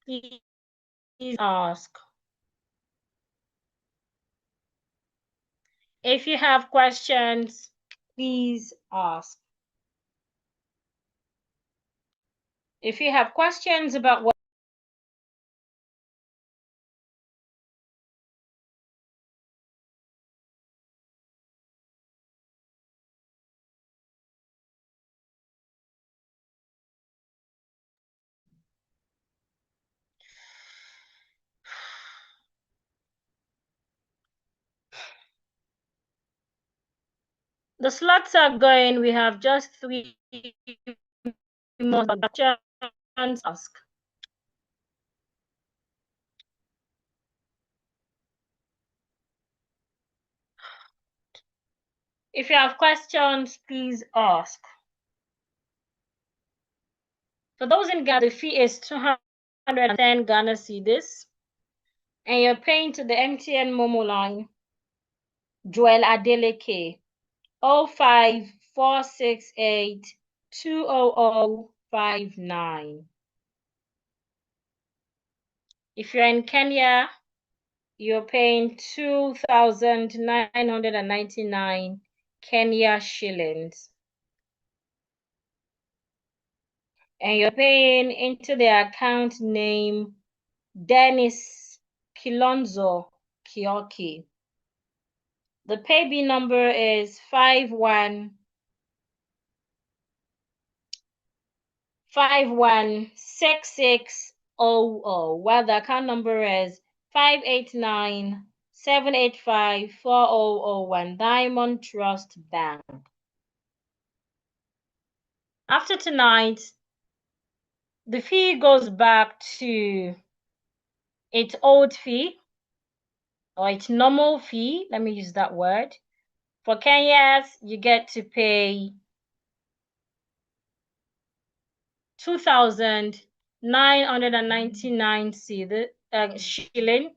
please ask. If you have questions, please ask. If you have questions about what the slots are going, we have just 3 more questions. Ask. If you have questions, please ask. For those in Ghana, the fee is 210 Ghana cedis, and you're paying to the MTN Momo line, Joel Adeleke, 05468 20059. If you're in Kenya, you're paying 2,999 Kenya shillings. And you're paying into the account name Dennis Kilonzo Kioki. The payee number is 516600, while the account number is 589-785-4001, Diamond Trust Bank. After tonight, the fee goes back to its old fee, or its normal fee. Let me use that word. For Kenyans, you get to pay 2,999 shilling,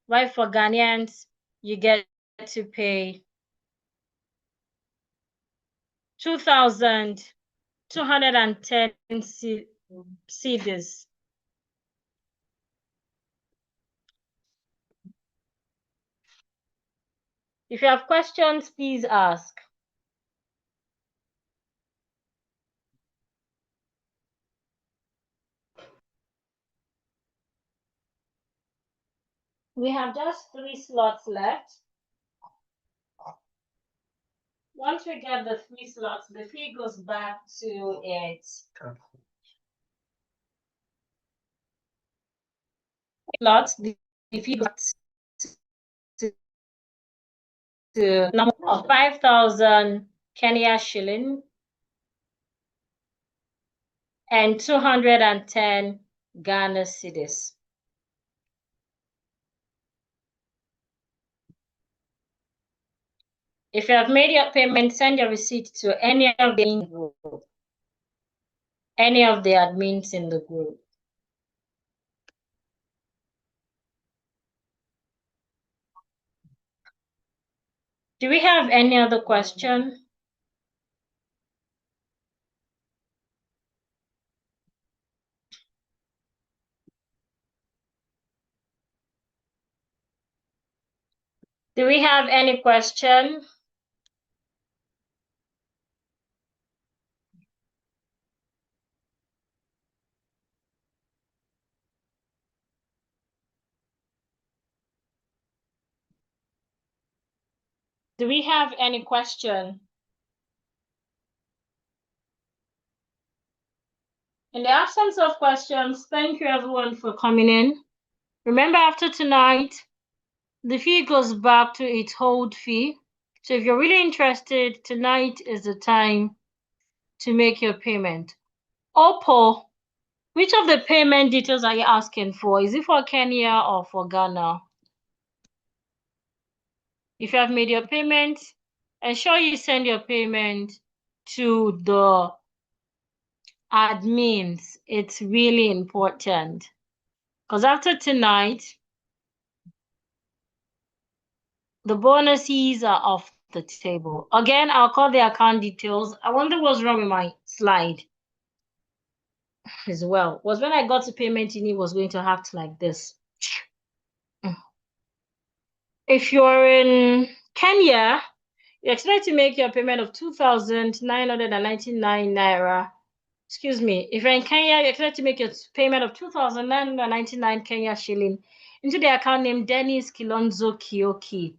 while for Ghanaians, you get to pay 2,210 cedis. If you have questions, please ask. We have just 3 slots left. Once we get the 3 slots, the fee goes back to its slots. The fee goes to number of 5,000 Kenya shilling and 210 Ghana cedis. If you have made your payment, send your receipt to any of the admins in the group. Do we have any other question? Do we have any question? Do we have any question? In the absence of questions, thank you everyone for coming in. Remember, after tonight, the fee goes back to its old fee. So if you're really interested, tonight is the time to make your payment. Oppo, which of the payment details are you asking for? Is it for Kenya or for Ghana? If you have made your payment, ensure you send your payment to the admins. It's really important. Because after tonight, The bonuses are off the table. Again, I'll call the account details. I wonder what's wrong with my slide as well. Was when I got to payment, it was going to act like this. If you're in Kenya, you expect to make your payment of 2,999 naira. Excuse me. If you're in Kenya, you expect to make your payment of 2,999 Kenya shilling into the account name Dennis Kilonzo Kioki.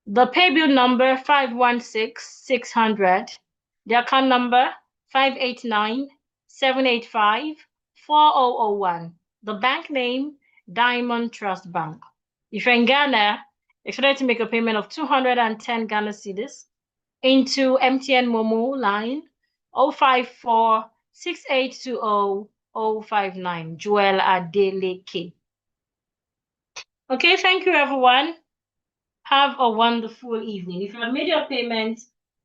The pay bill number 516-600. The account number 589-785-4001. The bank name Diamond Trust Bank. If you're in Ghana, expect to make a payment of 210 Ghana cedis into MTN Momo line 054 6820 059. Joel Adeleke. Okay, thank you everyone. Have a wonderful evening. If you have made your payment,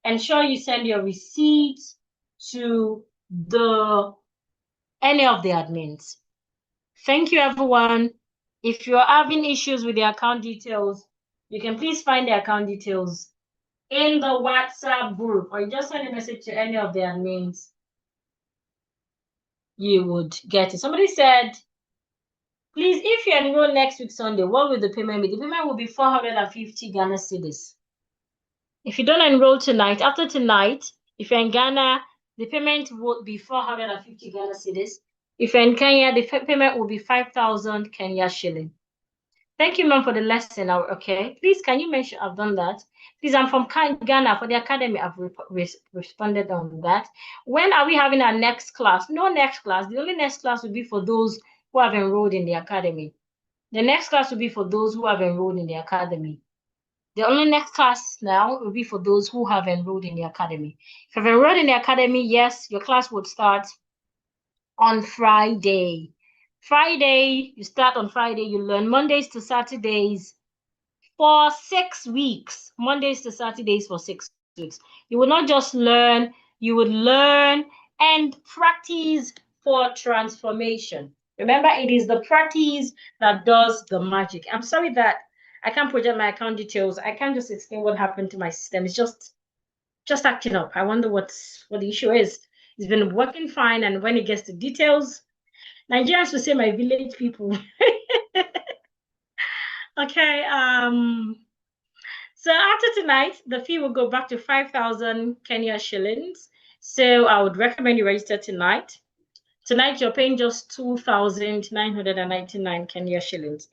ensure you send your receipts to any of the admins. Thank you, everyone. If you're having issues with the account details, you can please find the account details in the WhatsApp group, or you just send a message to any of the admins. You would get it. Somebody said, please, if you enroll next week Sunday, what will the payment be? The payment will be 450 Ghana cedis. If you don't enroll tonight, after tonight, if you're in Ghana, the payment would be 450 Ghana cedis. If you're in Kenya, the payment will be 5,000 Kenya shilling. Thank you, ma'am, for the lesson. Okay, please, can you mention I've done that? Please, I'm from Ghana. For the academy, I've responded on that. When are we having our next class? No next class. The only next class will be for those who have enrolled in the academy. The next class will be for those who have enrolled in the academy. The only next class now will be for those who have enrolled in the academy. If you've enrolled in the academy, yes, your class would start on Friday. You start on Friday, you learn Mondays to Saturdays for 6 weeks. Mondays to Saturdays for 6 weeks. You will not just learn, you would learn and practice for transformation. Remember, it is the practice that does the magic. I'm sorry that I can't project my account details. I can't just explain what happened to my system. It's just acting up. I wonder what the issue is. It's been working fine, and when it gets to details, Nigerians will say my village people. Okay. So after tonight, the fee will go back to 5,000 Kenya shillings. So I would recommend you register tonight. Tonight, you're paying just 2,999 Kenya shillings.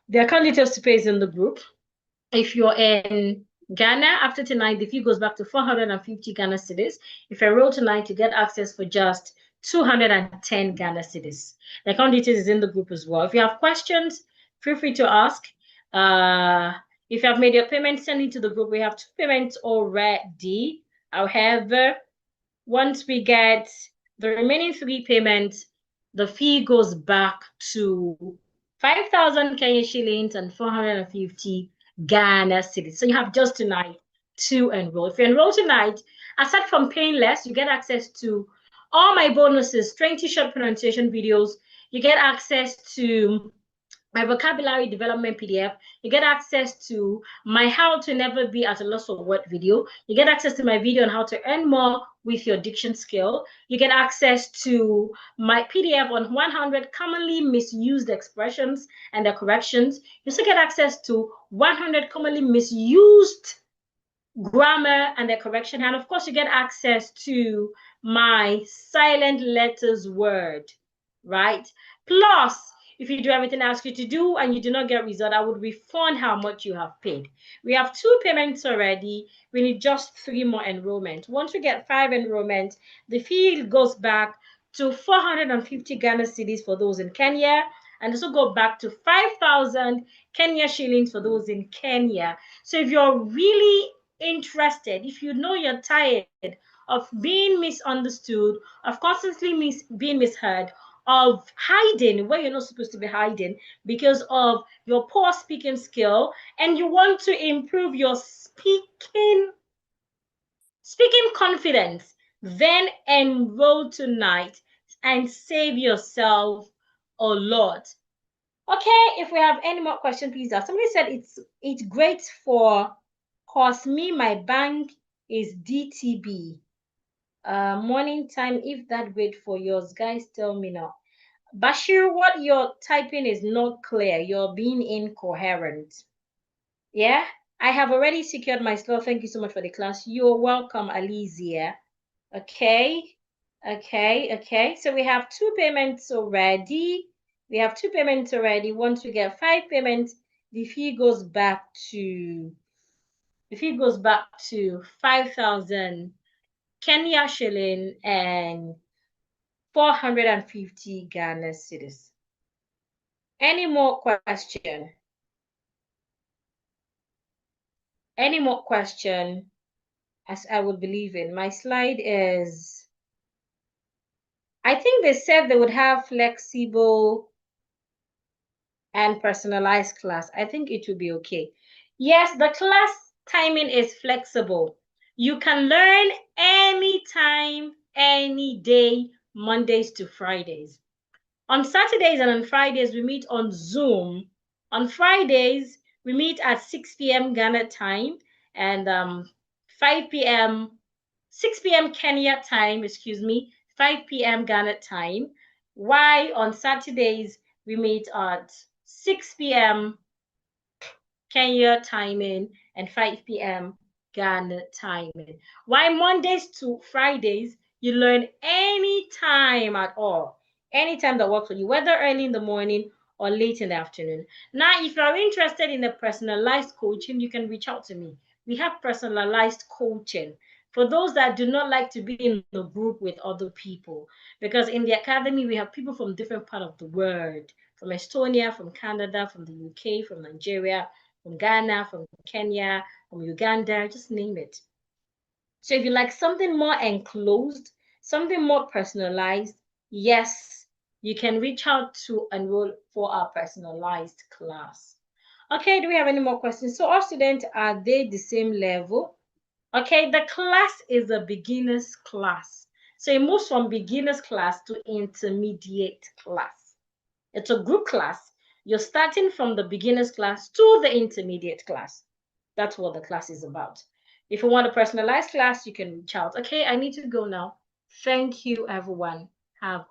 The account details to pay is in the group. If you're in Ghana, after tonight, the fee goes back to 450 Ghana cedis. If you enroll tonight, you get access for just 210 Ghana cedis. The account details is in the group as well. If you have questions, feel free to ask. If you have made your payment, send it to the group. We have 2 payments already. However, once we get the remaining 3 payments, the fee goes back to 5,000 Kenya shillings and 450 Ghana cedis. So you have just tonight to enroll. If you enroll tonight, aside from paying less, you get access to all my bonuses, 20 short pronunciation videos. You get access to my vocabulary development PDF. You get access to my how to never be at a loss for word video. You get access to my video on how to earn more with your diction skill. You get access to my PDF on 100 commonly misused expressions and their corrections. You also get access to 100 commonly misused grammar and their correction. And of course, you get access to my silent letters word, right? Plus, if you do everything I ask you to do and you do not get result, I would refund how much you have paid. We have 2 payments already. We need just 3 more enrollment. Once we get 5 enrollment, the fee goes back to 450 Ghana cedis for those in Kenya, and also go back to 5,000 Kenya shillings for those in Kenya. So if you're really interested, if you know you're tired of being misunderstood, of constantly being misheard, of hiding where you're not supposed to be hiding because of your poor speaking skill, and you want to improve your speaking confidence, then enroll tonight and save yourself a lot. Okay, if we have any more questions, please ask. Somebody said it's great for, cause me, my bank is DTB. Morning time, if that great for yours, guys, tell me now. Bashir, what you're typing is not clear. You're being incoherent. Yeah, I have already secured my slot. Thank you so much for the class. You're welcome, Alizia. Okay, okay. So we have two payments already. Once we get 5 payments, the fee goes back to 5,000 Kenya shilling and 450 Ghana cedis. Any more question? Any more question? As I would believe in. My slide is, I think they said they would have flexible and personalized class. I think it will be okay. Yes, the class timing is flexible. You can learn anytime, any day, Mondays to Fridays. On Saturdays and on Fridays, we meet on Zoom. On Fridays, we meet at 6 p.m. Ghana time and 5 p.m. 6 p.m. Kenya time, 5 p.m. Ghana time. Why on Saturdays we meet at 6 p.m. Kenya timing and 5 p.m. Ghana timing. Why Mondays to Fridays you learn any time at all, anytime that works for you, whether early in the morning or late in the afternoon. Now, if you're interested in a personalized coaching, you can reach out to me. We have personalized coaching for those that do not like to be in the group with other people, because in the academy we have people from different parts of the world, from Estonia, from Canada, from the UK, from Nigeria, from Ghana, from Kenya, from Uganda, just name it. So if you like something more enclosed, something more personalized, yes, you can reach out to enroll for our personalized class. Okay, do we have any more questions? So all students, are they the same level? Okay, the class is a beginner's class. So it moves from beginner's class to intermediate class. It's a group class. You're starting from the beginner's class to the intermediate class. That's what the class is about. If you want a personalized class, you can reach out. Okay, I need to go now. Thank you, everyone. Have